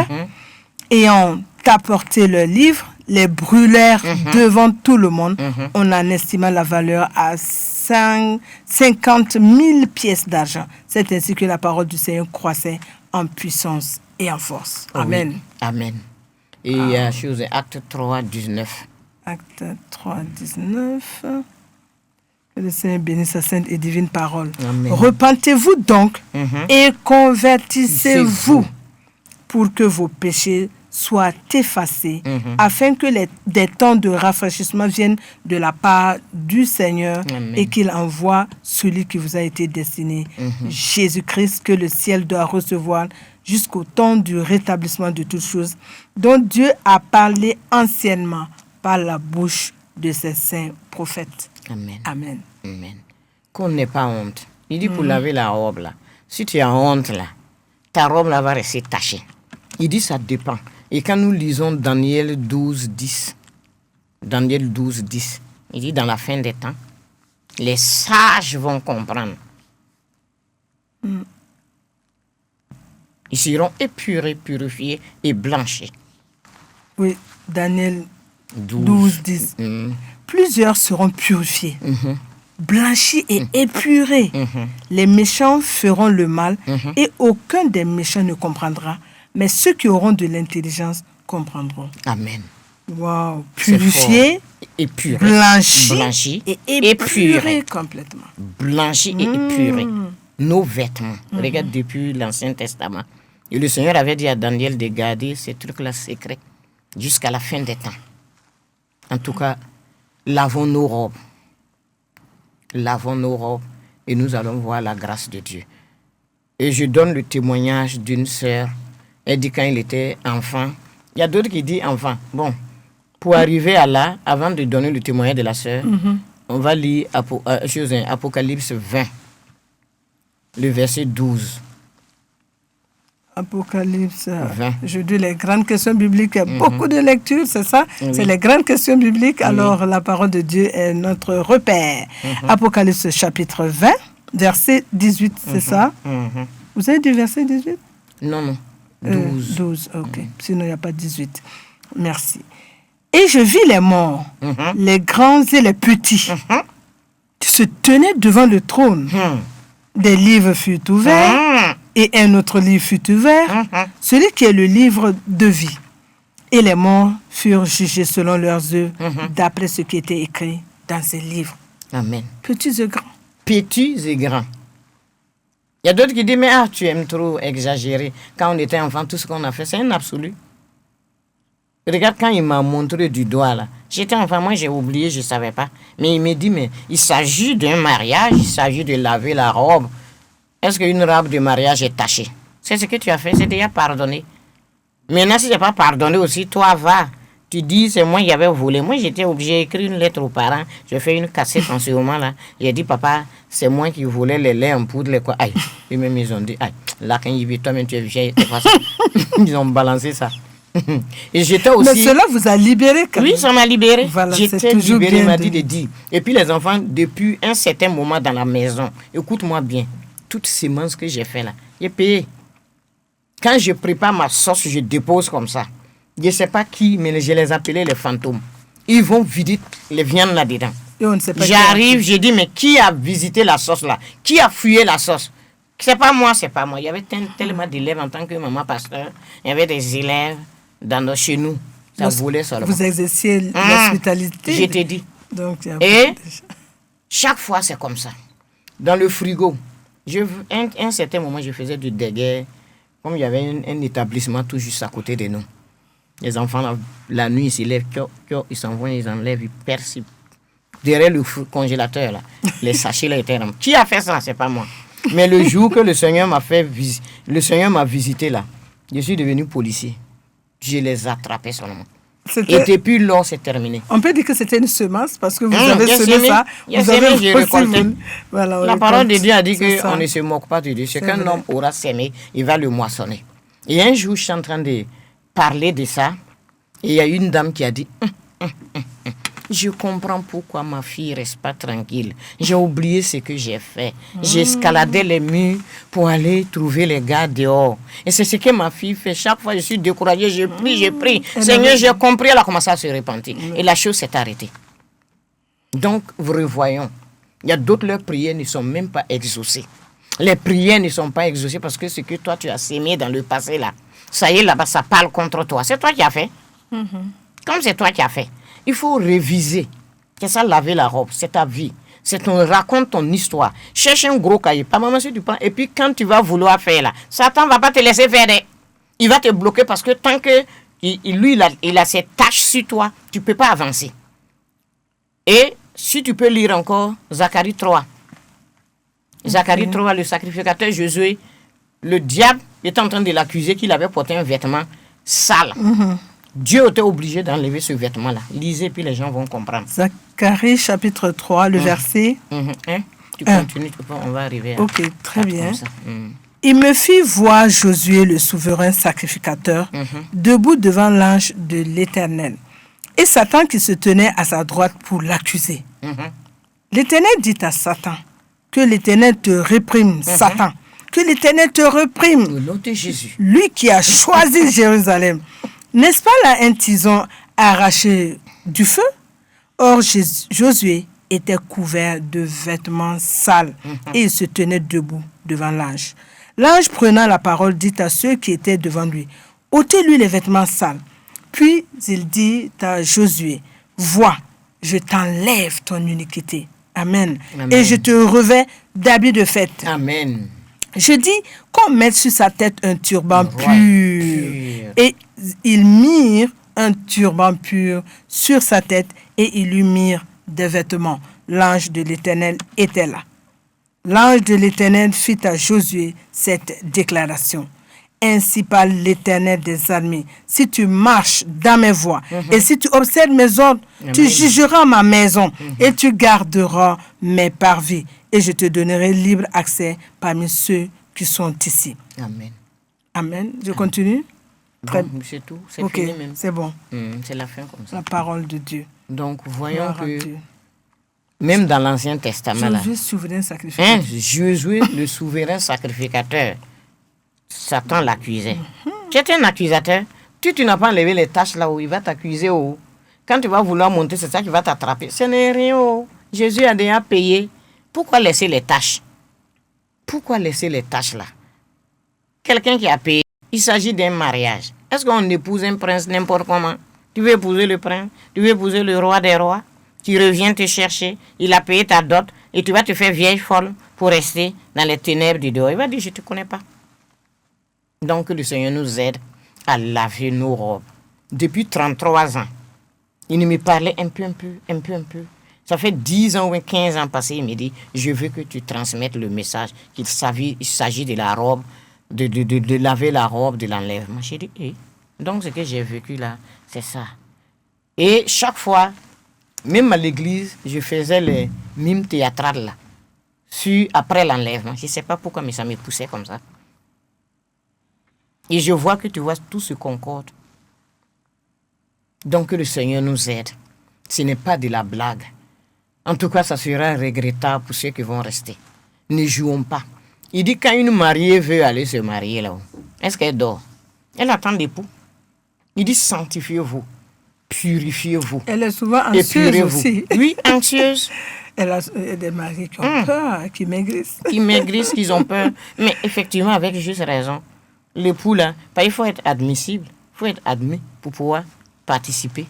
ayant apporté leurs livres, les brûlèrent devant tout le monde. On en estima la valeur à 50 000 pièces d'argent. C'est ainsi que la parole du Seigneur croissait en puissance et en force. Amen. Oui. Amen. Et il y a chose, Acte 3, 19. Acte 3, 19. Que le Seigneur bénisse sa sainte et divine parole. Amen. Repentez-vous donc et convertissez-vous C'est pour que vos péchés soient effacés, afin que des temps de rafraîchissement viennent de la part du Seigneur Amen. et qu'il envoie celui qui vous a été destiné, Jésus-Christ, que le ciel doit recevoir jusqu'au temps du rétablissement de toutes choses, dont Dieu a parlé anciennement par la bouche de ses saints prophètes. Amen. Amen. Amen. Qu'on n'ait pas honte. Il dit pour laver la robe là. Si tu as honte là, ta robe là va rester tachée. Il dit ça dépend. Et quand nous lisons Daniel 12, 10, Daniel 12, 10, il dit dans la fin des temps, les sages vont comprendre. Ils seront épurés, purifiés et blanchis. Oui, Daniel 12, 10. Plusieurs seront purifiés, blanchis et épurés. Les méchants feront le mal et aucun des méchants ne comprendra. Mais ceux qui auront de l'intelligence comprendront. Amen. Wow. Purifiés, épurés, blanchis et épurés épurés. complètement. Blanchis et épurés. Nos vêtements. Regarde depuis l'Ancien Testament. Et le Seigneur avait dit à Daniel de garder ces trucs-là secrets jusqu'à la fin des temps. En tout cas, lavons nos robes. Lavons nos robes et nous allons voir la grâce de Dieu. Et je donne le témoignage d'une sœur. Elle dit quand il était enfant. Il y a d'autres qui disent enfant. Bon, pour arriver à là, avant de donner le témoignage de la sœur, on va lire Apocalypse 20, le verset 12. Apocalypse 20. Je dis les grandes questions bibliques. Beaucoup de lectures, c'est ça? Oui. C'est les grandes questions bibliques. Alors, la parole de Dieu est notre repère. Apocalypse chapitre 20, verset 18, c'est ça? Vous avez dit verset 18? Non. 12. 12, ok. Sinon, il n'y a pas 18. Merci. Et je vis les morts, les grands et les petits, qui se tenaient devant le trône. Des livres furent ouverts, et un autre livre fut ouvert, celui qui est le livre de vie. Et les morts furent jugés selon leurs œuvres, d'après ce qui était écrit dans ces livres. Amen. Petits et grands. Petits et grands. Il y a d'autres qui disent, mais tu aimes trop exagérer. Quand on était enfant, tout ce qu'on a fait, c'est un absolu. Regarde quand il m'a montré du doigt là. J'étais enfant, moi j'ai oublié, je ne savais pas. Mais il me dit, mais il s'agit d'un mariage, il s'agit de laver la robe. Est-ce qu'une robe de mariage est tachée? C'est ce que tu as fait, c'est déjà pardonné. Maintenant, si tu n'as pas pardonné aussi, toi va. Tu dis, c'est moi qui avais volé. Moi, j'étais obligé d'écrire une lettre aux parents. Je fais une cassette en ce moment-là. J'ai dit, papa, c'est moi qui volais les laits en poudre, les quoi. Aïe. Et même ils ont dit, aïe, là, quand ils vivent, toi-même, tu es vieille. Ils ont balancé ça. Et j'étais aussi... Mais cela vous a libéré quand même. Oui, ça m'a libéré. Voilà, j'étais libéré, il m'a dit de dire. Et puis les enfants, depuis un certain moment dans la maison, écoute-moi bien, toutes ces semences que j'ai fait là, j'ai payé. Quand je prépare ma sauce, je dépose comme ça. Je ne sais pas qui, mais je les appelais les fantômes. Ils vont vider les viandes là-dedans. Et on ne sait pas. J'arrive, je dis, mais qui a visité la sauce là? Qui a fouillé la sauce? C'est pas moi, c'est pas moi. Il y avait tellement d'élèves en tant que maman pasteur. Il y avait des élèves chez nous. Ça volait seulement. Vous exerciez l'hospitalité. Je t'ai dit. Donc, et chaque fois, c'est comme ça. Dans le frigo, un certain moment, je faisais du déguet. Comme il y avait un établissement tout juste à côté de nous. Les enfants, la nuit, ils se lèvent, ils s'en vont, ils enlèvent, ils percent. Derrière le congélateur, là, les sachets là étaient remplis. Qui a fait ça? C'est pas moi. Mais le jour que le Seigneur m'a visité là, je suis devenu policier. Je les attrapais seulement. Et depuis lors, c'est terminé. On peut dire que c'était une semence parce que vous avez semé ça. Vous avez récolté. Voilà, la parole de Dieu a dit qu'on ne se moque pas de Dieu. Ce qu'un homme aura semé, il va le moissonner. Et un jour, je suis en train de parler de ça. Et il y a une dame qui a dit, je comprends pourquoi ma fille ne reste pas tranquille. J'ai oublié ce que j'ai fait. J'ai escaladé les murs pour aller trouver les gars dehors. Et c'est ce que ma fille fait. Chaque fois, je suis découragée, je prie. Seigneur, j'ai compris, elle a commencé à se repentir. Et la chose s'est arrêtée. Donc, vous revoyons. Il y a d'autres, leurs prières ne sont même pas exaucées. Les prières ne sont pas exaucées parce que ce que toi, tu as sémé dans le passé, là, ça y est, là-bas, ça parle contre toi. C'est toi qui as fait. Comme c'est toi qui as fait. Il faut réviser. C'est ça, laver la robe. C'est ta vie. On raconte ton histoire. Cherche un gros cahier. Pas maman, si tu prends. Et puis, quand tu vas vouloir faire là, Satan ne va pas te laisser faire. Il va te bloquer parce que tant que il a ses tâches sur toi, tu ne peux pas avancer. Et si tu peux lire encore Zacharie 3. Zacharie 3, le sacrificateur Josué, le diable était en train de l'accuser qu'il avait porté un vêtement sale. Dieu était obligé d'enlever ce vêtement-là. Lisez, puis les gens vont comprendre. Zacharie chapitre 3, le verset. Tu continues, on va arriver à... Ok, très bien. Il me fit voir Josué, le souverain sacrificateur, debout devant l'ange de l'Éternel, et Satan qui se tenait à sa droite pour l'accuser. L'Éternel dit à Satan, que l'Éternel te réprime, Satan, que l'Éternel te réprime. Au nom de Jésus. Lui qui a choisi Jérusalem. N'est-ce pas là un tison arraché du feu? Or, Josué était couvert de vêtements sales et il se tenait debout devant l'ange. L'ange prenant la parole dit à ceux qui étaient devant lui, ôtez-lui les vêtements sales. Puis il dit à Josué, vois, je t'enlève ton iniquité. Amen. Amen. Et je te revêts d'habits de fête. Amen. Je dis qu'on mette sur sa tête un turban pur. Et ils mirent un turban pur sur sa tête et ils lui mirent des vêtements. L'ange de l'Éternel était là. L'ange de l'Éternel fit à Josué cette déclaration. Ainsi parle l'Éternel des armées. Si tu marches dans mes voies et si tu observes mes ordres, tu jugeras ma maison et tu garderas mes parvis. Et je te donnerai libre accès parmi ceux qui sont ici. Amen. Amen. Je continue? Bon, c'est tout. C'est fini même. C'est bon. C'est la fin comme ça. La parole de Dieu. Donc, voyons que même dans l'Ancien Testament, Josué, souverain sacrificateur. Josué, le souverain sacrificateur, Satan l'accusait. Tu es un accusateur. Tu n'as pas enlevé les tâches là où il va t'accuser. Quand tu vas vouloir monter, c'est ça qui va t'attraper. Ce n'est rien. Jésus a déjà payé. Pourquoi laisser les tâches? Pourquoi laisser les tâches là? Quelqu'un qui a payé. Il s'agit d'un mariage. Est-ce qu'on épouse un prince n'importe comment? Tu veux épouser le prince? Tu veux épouser le roi des rois? Tu reviens te chercher. Il a payé ta dot. Et tu vas te faire vieille folle pour rester dans les ténèbres du dehors. Il va dire, je ne te connais pas. Donc, le Seigneur nous aide à laver nos robes. Depuis 33 ans, il me parlait un peu. Ça fait 10 ans ou 15 ans passés, il me dit, je veux que tu transmettes le message qu'il s'agit de la robe, de laver la robe, de l'enlèvement. J'ai dit, donc ce que j'ai vécu là, c'est ça. Et chaque fois, même à l'église, je faisais les mimes théâtrales là, après l'enlèvement. Je ne sais pas pourquoi, mais ça me poussait comme ça. Et je vois que tu vois, tout se concorde. Donc que le Seigneur nous aide. Ce n'est pas de la blague. En tout cas, ça sera regrettable pour ceux qui vont rester. Ne jouons pas. Il dit quand une mariée veut aller se marier là-haut, est-ce qu'elle dort? Elle attend l'époux. Il dit sanctifiez-vous, purifiez-vous. Elle est souvent anxieuse aussi. Oui, anxieuse. Elle a des maris qui ont peur, qui maigrissent. Qui maigrissent, qui ont peur. Mais effectivement, avec juste raison. L'époux là, il faut être admissible. Il faut être admis pour pouvoir participer.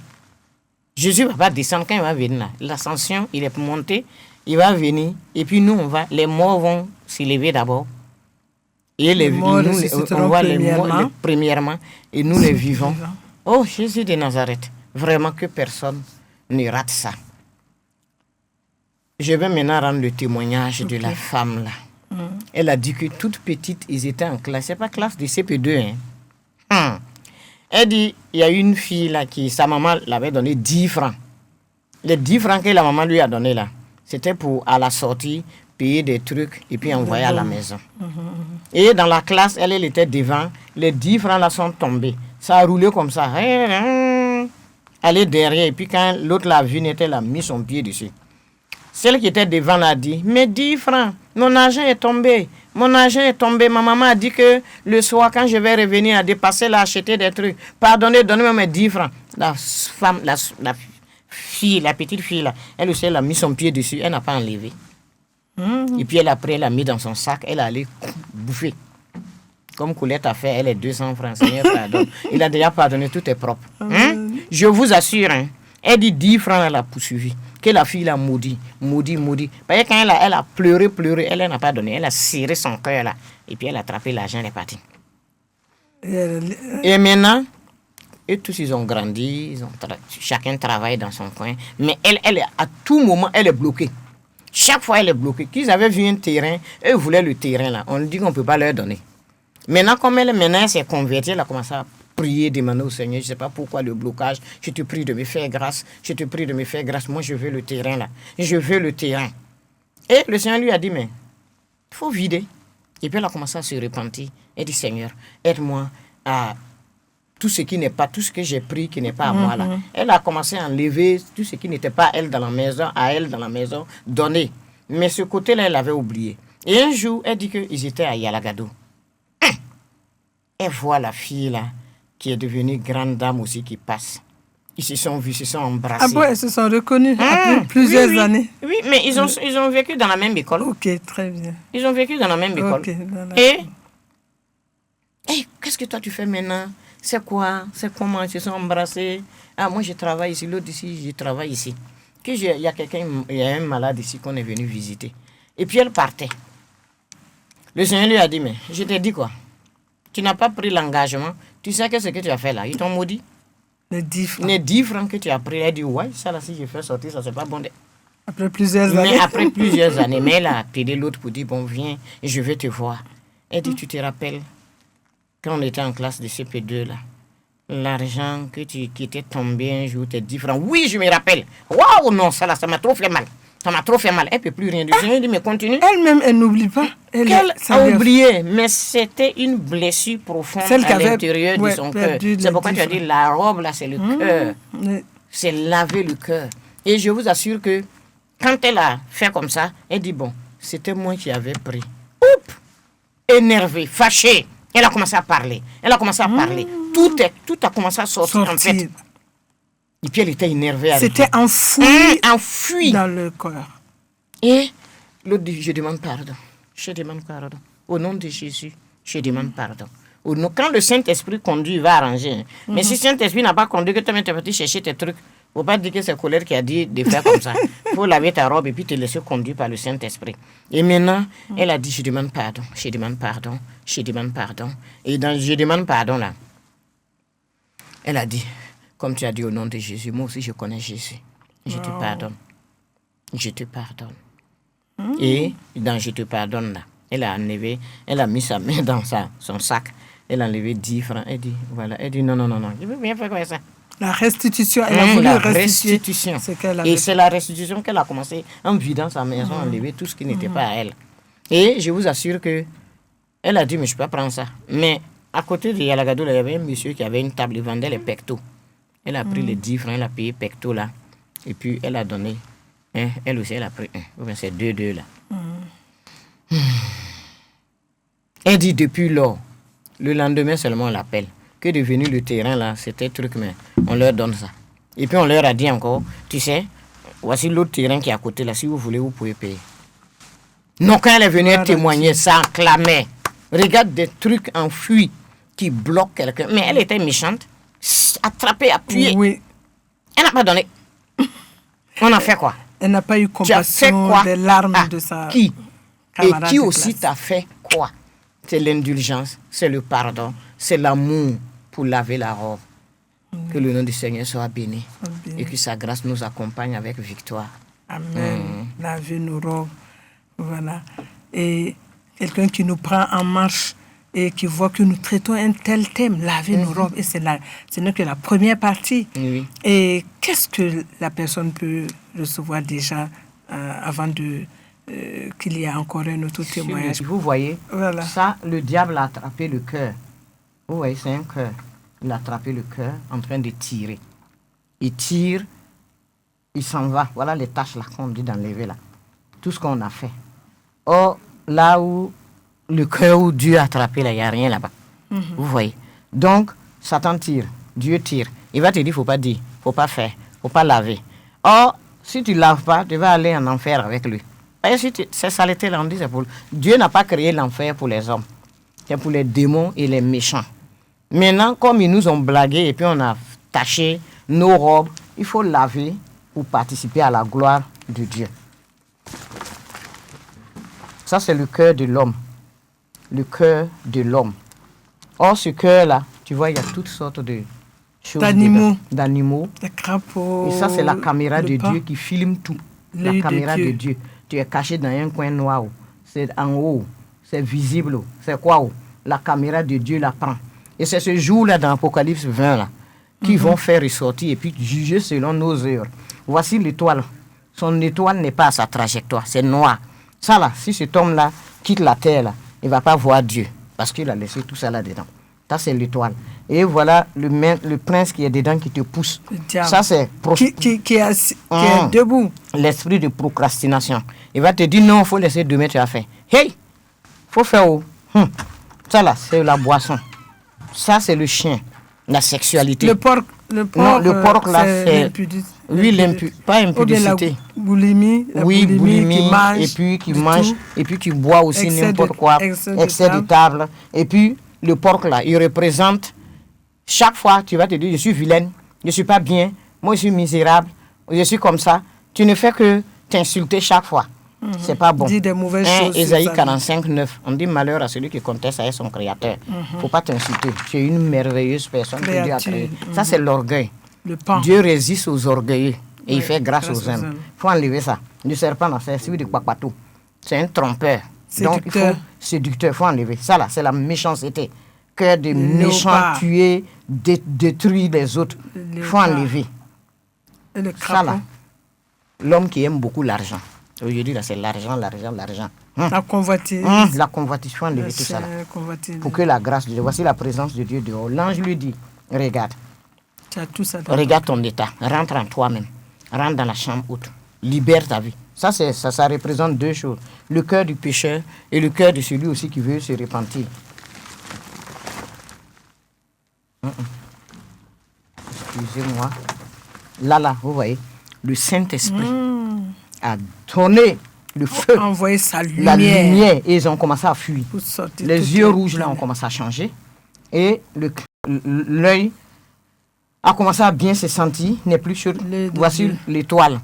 Jésus ne va pas descendre quand il va venir là. L'ascension, il est monté, il va venir. Et puis nous, les morts vont s'élever d'abord. Et les morts, on voit les morts premièrement. Et nous, les vivants. Oh, Jésus de Nazareth. Vraiment que personne ne rate ça. Je vais maintenant rendre le témoignage de la femme là. Elle a dit que toute petite, ils étaient en classe. C'est pas classe de CP2. Elle dit, il y a une fille là qui, sa maman l'avait donné 10 francs. Les 10 francs que la maman lui a donné là, c'était pour à la sortie payer des trucs et puis envoyer à la maison. Et dans la classe, elle était devant. Les 10 francs là sont tombés. Ça a roulé comme ça. Elle est derrière. Et puis quand l'autre l'a vu, elle a mis son pied dessus. Celle qui était devant l'a dit, mais 10 francs, mon argent est tombé. Mon argent est tombé. Ma maman a dit que le soir, quand je vais revenir à dépasser, là, acheter des trucs. Pardonnez, donnez-moi mes 10 francs. La femme, la fille, la petite fille, là, elle aussi, elle a mis son pied dessus. Elle n'a pas enlevé. Et puis, elle a mis dans son sac. Elle a allé bouffer. Comme Colette a fait, elle est 200 francs. Seigneur, pardonne. Il a déjà pardonné, tout est propre. Je vous assure, Elle dit 10 francs, elle a poursuivi. Que la fille l'a maudit. Parce que quand elle a pleuré, elle n'a pas donné. Elle a serré son cœur là. Et puis elle a attrapé l'argent, elle est partie. Et maintenant, et tous ils ont grandi, chacun travaille dans son coin. Mais elle à tout moment, elle est bloquée. Chaque fois, elle est bloquée. Qu'ils avaient vu un terrain, eux voulaient le terrain là. On dit qu'on ne peut pas leur donner. Maintenant, comme elle s'est convertie, elle a commencé à prier, demander au Seigneur, je ne sais pas pourquoi le blocage, je te prie de me faire grâce, moi je veux le terrain là, je veux le terrain. Et le Seigneur lui a dit, mais il faut vider. Et puis elle a commencé à se repentir. Elle dit, Seigneur, aide-moi à tout ce qui n'est pas, tout ce que j'ai pris qui n'est pas à moi là. Elle a commencé à enlever tout ce qui n'était pas à elle dans la maison, donner. Mais ce côté-là, elle avait oublié. Et un jour, elle dit qu'ils étaient à Yalagado. Elle voit la fille là, qui est devenue grande dame aussi, qui passe. Ils se sont vus, se sont embrassés. Ah bon, elles se sont reconnues après plusieurs années. Oui, mais ils ont vécu dans la même école. Ok, très bien. Ils ont vécu dans la même école. Et qu'est-ce que toi tu fais maintenant? C'est quoi? C'est comment ils se sont embrassés? Ah, moi je travaille ici, l'autre ici, je travaille ici. Il y a un malade ici qu'on est venu visiter. Et puis elle partait. Le Seigneur lui a dit, mais je t'ai dit quoi? Tu n'as pas pris l'engagement. Tu sais que ce que tu as fait là, ils t'ont maudit. Les 10 francs. Les 10 francs que tu as pris, elle a dit, ouais, ça là, si je fais sortir, ça c'est pas bon. Après plusieurs années. Mais après plusieurs années, mais elle a appelé l'autre pour dire, bon, viens, je vais te voir. Elle dit, tu te rappelles, quand on était en classe de CP2 là, l'argent qui était tombé un jour, tes 10 francs. Oui, je me rappelle. Waouh, non, ça là, ça m'a trop fait mal. Ça m'a trop fait mal. Elle ne peut plus rien dire. Elle dit, mais continue. Elle-même, elle n'oublie pas. Elle a oublié, mais c'était une blessure profonde à l'intérieur de son cœur. C'est pourquoi tu as dit, la robe, là, c'est le cœur. C'est laver le cœur. Et je vous assure que quand elle a fait comme ça, elle dit, bon, c'était moi qui avais pris. Oups! Énervée, fâchée. Elle a commencé à parler. Tout a commencé à sortir. En fait. Et puis elle était énervée. C'était enfoui. Enfoui. Dans le corps. Et l'autre dit, je demande pardon. Au nom de Jésus, je demande pardon. Quand le Saint-Esprit conduit, il va arranger. Mais si le Saint-Esprit n'a pas conduit, que tu es parti chercher tes trucs, il ne faut pas dire que c'est colère qui a dit de faire comme ça. Il faut laver ta robe et puis te laisser conduire par le Saint-Esprit. Et maintenant, elle a dit, je demande pardon. Et dans je demande pardon là, elle a dit, comme tu as dit au nom de Jésus, moi aussi je connais Jésus. Je te pardonne. Et dans je te pardonne là, elle a mis sa main dans son sac. Elle a enlevé 10 francs. Elle dit, voilà. Elle dit, non. Je veux bien faire comme ça. La restitution, elle a voulu la restituer. Restitution. Et c'est la restitution qu'elle a commencé en vidant sa maison, enlever tout ce qui n'était pas à elle. Et je vous assure que elle a dit, mais je ne peux pas prendre ça. Mais à côté de Yalagado, il y avait un monsieur qui avait une table, il vendait les pectos. Elle a pris les 10 francs, elle a payé pectos là. Et puis elle a donné. Elle aussi, elle a pris un. C'est 2 là. Elle dit, depuis lors, le lendemain seulement on l'appelle. Que devenu le terrain là, c'était truc, mais on leur donne ça. Et puis on leur a dit encore, tu sais, voici l'autre terrain qui est à côté là, si vous voulez, vous pouvez payer. Non, quand elle est venue témoigner, ça clamait. Regarde des trucs enfouis qui bloquent quelqu'un. Mais elle était méchante, attrapée, appuyée. Oui. Elle n'a pas donné. On a fait quoi? Elle n'a pas eu compassion des larmes de sa qui? Et qui aussi classe. t'a fait quoi? C'est l'indulgence, c'est le pardon, c'est l'amour pour laver la robe. Que le nom du Seigneur soit béni. Et que sa grâce nous accompagne avec victoire. Amen. Laver nos robes. Voilà. Et quelqu'un qui nous prend en marche et qui voit que nous traitons un tel thème, laver nos robes. Et ce n'est que la première partie. Oui. Et qu'est-ce que la personne peut recevoir déjà avant qu'il y ait encore un autre témoignage? Vous voyez, voilà. Ça, le diable a attrapé le cœur. Vous voyez, c'est un cœur. Il a attrapé le cœur en train de tirer. Il tire, il s'en va. Voilà les tâches là qu'on dit d'enlever là. Tout ce qu'on a fait. Or, là où le cœur où Dieu a attrapé, là, il n'y a rien là-bas. Vous voyez. Donc, Satan tire, Dieu tire. Il va te dire, il ne faut pas dire, il ne faut pas faire, il ne faut pas laver. Or, si tu ne laves pas, tu vas aller en enfer avec lui. Et si c'est saleté là, on dit, c'est pour... Dieu n'a pas créé l'enfer pour les hommes. C'est pour les démons et les méchants. Maintenant, comme ils nous ont blagué et puis on a taché nos robes il faut laver pour participer à la gloire de Dieu. Ça, c'est le cœur de l'homme. Le cœur de l'homme. Or, ce cœur-là, tu vois, il y a toutes sortes de choses d'animaux. Des crapauds. Et ça, c'est la caméra de pain. Dieu qui filme tout. La caméra de Dieu. Tu es caché dans un coin noir. C'est en haut. C'est visible. C'est quoi? La caméra de Dieu la prend. Et c'est ce jour-là, dans Apocalypse 20, là, qui vont faire ressortir et puis juger selon nos heures. Voici l'étoile. Son étoile n'est pas à sa trajectoire. C'est noir. Ça, là, si cet homme-là quitte la terre, là, il ne va pas voir Dieu. Parce qu'il a laissé tout ça là-dedans. Ça, c'est l'étoile. Et voilà le prince qui est dedans qui te pousse. Ça, c'est... Qui est debout. L'esprit de procrastination. Il va te dire, non, il faut laisser demain, tu as fait. Hey, il faut faire où? Ça, là, c'est la boisson. Ça, c'est le chien. La sexualité. Le porc, non, le porc, là, c'est... Oui, pas impudicité. Boulimie, boulimie, qui mange, et puis qui mange, et puis qui boit aussi n'importe quoi, excès de table. Et puis, le porc là, il représente, chaque fois, tu vas te dire, je suis vilaine, je ne suis pas bien, moi je suis misérable, je suis comme ça. Tu ne fais que t'insulter chaque fois. C'est pas bon. Dis des mauvaises choses. Ésaïe 45, 9, on dit malheur à celui qui conteste avec son créateur. Il ne faut pas t'insulter. Tu es une merveilleuse personne que Dieu a créée. Ça, c'est l'orgueil. Dieu résiste aux orgueilleux et il fait grâce aux hommes. Il faut enlever ça. Le serpent, c'est celui de Kwapatou. C'est un trompeur. Donc, il faut séducteur. Il faut enlever. Ça, là, c'est la méchanceté. Cœur de méchants, tuer, détruire les autres. Il faut enlever. Et le ça, là, l'homme qui aime beaucoup l'argent. Aujourd'hui, là, c'est l'argent. La convoitise. La convoitise. Il faut enlever tout ça, là. Pour que la grâce de Dieu, voici la présence de Dieu dehors. L'ange lui dit, regarde. Tout ça regarde ton état, rentre en toi-même, rentre dans la chambre haute, libère ta vie. Ça représente deux choses, le cœur du pécheur et le cœur de celui aussi qui veut se repentir. Excusez-moi. Là, vous voyez, le Saint-Esprit a donné le feu, envoyé sa lumière. La lumière, et ils ont commencé à fuir. Les yeux rouges là ont commencé à changer et l'œil a commencé à bien se sentir, n'est plus sur... Voici l'étoile.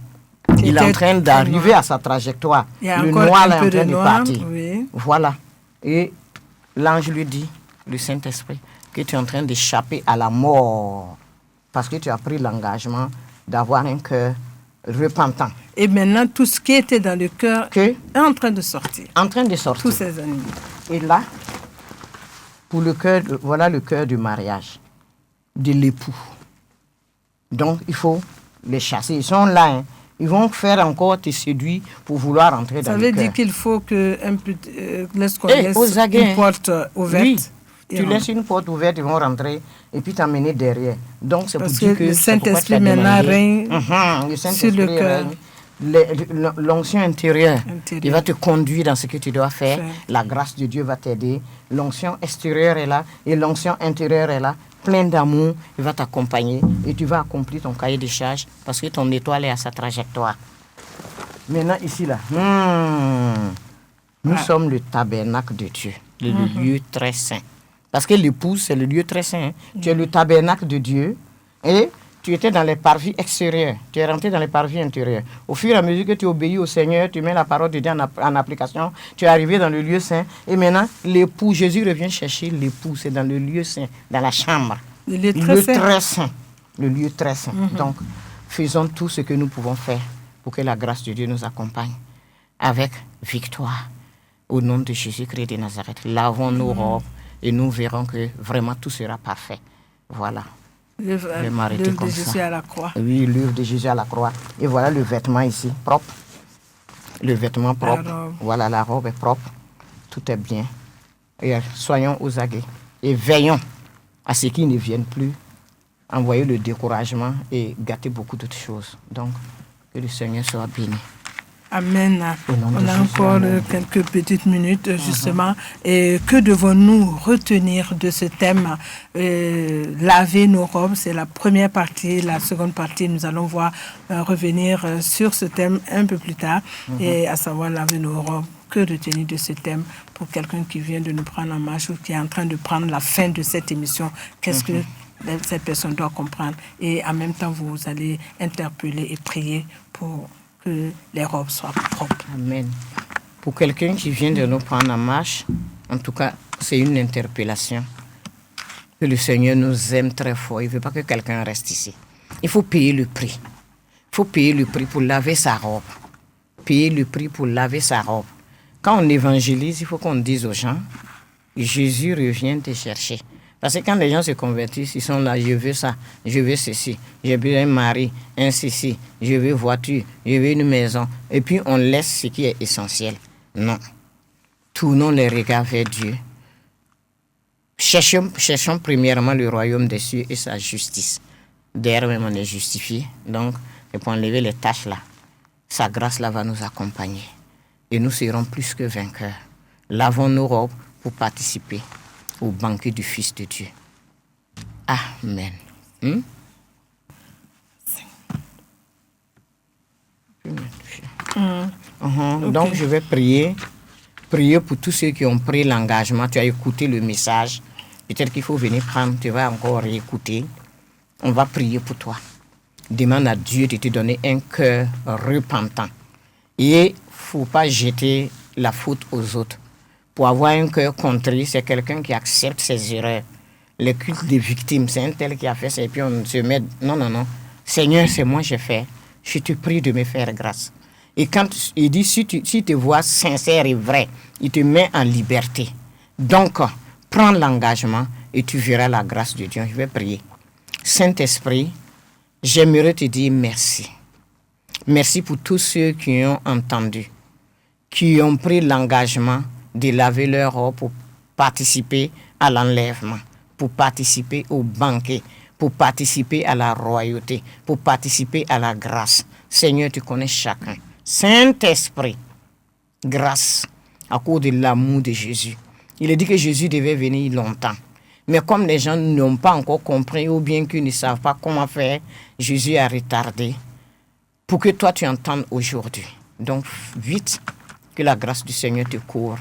Il est en train d'arriver à sa trajectoire. Le noir est en train de partir. Oui. Voilà. Et l'ange lui dit, le Saint-Esprit, que tu es en train d'échapper à la mort. Parce que tu as pris l'engagement d'avoir un cœur repentant. Et maintenant, tout ce qui était dans le cœur est en train de sortir. En train de sortir. Tous ces animaux. Et là, pour le cœur, voilà le cœur du mariage, de l'époux. Donc, il faut les chasser. Ils sont là. Hein. Ils vont faire encore te séduire pour vouloir entrer dans le cœur. Ça veut dire qu'il faut que laisse une porte ouverte. Oui, tu laisses une porte ouverte, ils vont rentrer et puis t'emmener derrière. Donc, c'est pour dire que le Saint-Esprit maintenant règne sur le cœur. L'onction intérieure, il va te conduire dans ce que tu dois faire. La grâce de Dieu va t'aider. L'onction extérieure est là et l'onction intérieure est là. Plein d'amour, il va t'accompagner et tu vas accomplir ton cahier de charges parce que ton étoile est à sa trajectoire. Maintenant, ici, là, nous sommes le tabernacle de Dieu, le lieu très saint. Parce que l'épouse, c'est le lieu très saint. Hein. Tu es le tabernacle de Dieu et tu étais dans les parvis extérieurs. Tu es rentré dans les parvis intérieurs. Au fur et à mesure que tu obéis au Seigneur, tu mets la parole de Dieu en application, tu es arrivé dans le lieu saint. Et maintenant, l'époux, Jésus revient chercher l'époux. C'est dans le lieu saint, dans la chambre. Le lieu très saint. Le lieu très saint. Donc, faisons tout ce que nous pouvons faire pour que la grâce de Dieu nous accompagne avec victoire. Au nom de Jésus-Christ de Nazareth, lavons nos robes et nous verrons que vraiment tout sera parfait. Voilà. L'œuvre de Jésus à la croix. Oui, l'œuvre de Jésus à la croix. Et voilà le vêtement ici, propre. Le vêtement propre. Voilà, la robe est propre. Tout est bien. Et soyons aux aguets. Et veillons à ce qu'ils ne viennent plus envoyer le découragement et gâter beaucoup d'autres choses. Donc, que le Seigneur soit béni. Amen. On a encore quelques petites minutes, justement. Et que devons-nous retenir de ce thème laver nos robes, c'est la première partie. La seconde partie, nous allons revenir sur ce thème un peu plus tard, et à savoir laver nos robes. Que retenir de ce thème pour quelqu'un qui vient de nous prendre en marche ou qui est en train de prendre la fin de cette émission? Qu'est-ce que Ces personnes doivent comprendre. Et en même temps, vous allez interpeller et prier pour que les robes soient propres. Amen. Pour quelqu'un qui vient de nous prendre en marche, en tout cas, c'est une interpellation. Que le Seigneur nous aime très fort. Il ne veut pas que quelqu'un reste ici. Il faut payer le prix. Il faut payer le prix pour laver sa robe. Payer le prix pour laver sa robe. Quand on évangélise, il faut qu'on dise aux gens, Jésus revient te chercher. Parce que quand les gens se convertissent, ils sont là, je veux ça, je veux ceci, je veux un mari, un ceci, je veux voiture, je veux une maison. Et puis on laisse ce qui est essentiel. Non. Tournons les regards vers Dieu. Cherchons premièrement le royaume des cieux et sa justice. D'ailleurs, même on est justifié. Donc, et pour enlever les tâches là, sa grâce là va nous accompagner. Et nous serons plus que vainqueurs. Lavons nos robes pour participer au banquet du Fils de Dieu. Amen. Donc, je vais prier pour tous ceux qui ont pris l'engagement. Tu as écouté le message. Peut-être qu'il faut venir prendre, tu vas encore réécouter. On va prier pour toi. Demande à Dieu de te donner un cœur repentant. Et il ne faut pas jeter la faute aux autres. Pour avoir un cœur contrit, c'est quelqu'un qui accepte ses erreurs. Le culte des victimes, c'est un tel qui a fait ça et puis on se met... Non. Seigneur, c'est moi j'ai fait. Je te prie de me faire grâce. Et quand il dit, si tu te vois sincère et vrai, il te met en liberté. Donc, prends l'engagement et tu verras la grâce de Dieu. Je vais prier. Saint-Esprit, j'aimerais te dire merci. Merci pour tous ceux qui ont entendu, qui ont pris l'engagement de laver leur robe pour participer à l'enlèvement, pour participer au banquet, pour participer à la royauté, pour participer à la grâce. Seigneur, tu connais chacun. Saint-Esprit, grâce à cause de l'amour de Jésus. Il est dit que Jésus devait venir longtemps. Mais comme les gens n'ont pas encore compris ou bien qu'ils ne savent pas comment faire, Jésus a retardé pour que toi tu entendes aujourd'hui. Donc vite, que la grâce du Seigneur te couvre.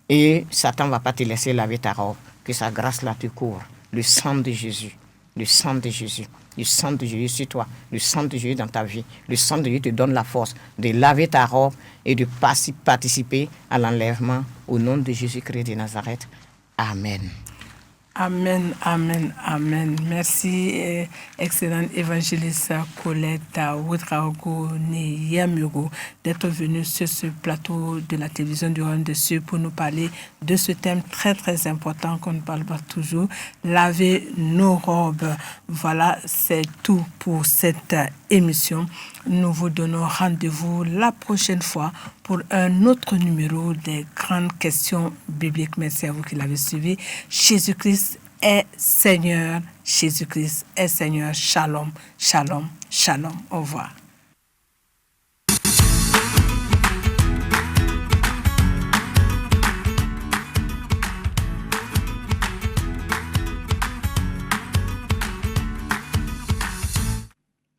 Et Satan ne va pas te laisser laver ta robe. Que sa grâce-là te couvre. Le sang de Jésus. Le sang de Jésus. Le sang de Jésus sur toi. Le sang de Jésus dans ta vie. Le sang de Jésus te donne la force de laver ta robe et de participer à l'enlèvement au nom de Jésus-Christ de Nazareth. Amen. Amen, amen, amen. Merci, excellente évangéliste Colette Ouedraogo Niyamugo, d'être venue sur ce plateau de la télévision du Royaume des Cieux pour nous parler de ce thème très, très important qu'on ne parle pas toujours, laver nos robes. Voilà, c'est tout pour cette émission. Nous vous donnons rendez-vous la prochaine fois pour un autre numéro des grandes questions bibliques. Merci à vous qui l'avez suivi. Jésus-Christ est Seigneur. Jésus-Christ est Seigneur. Shalom, shalom, shalom. Au revoir.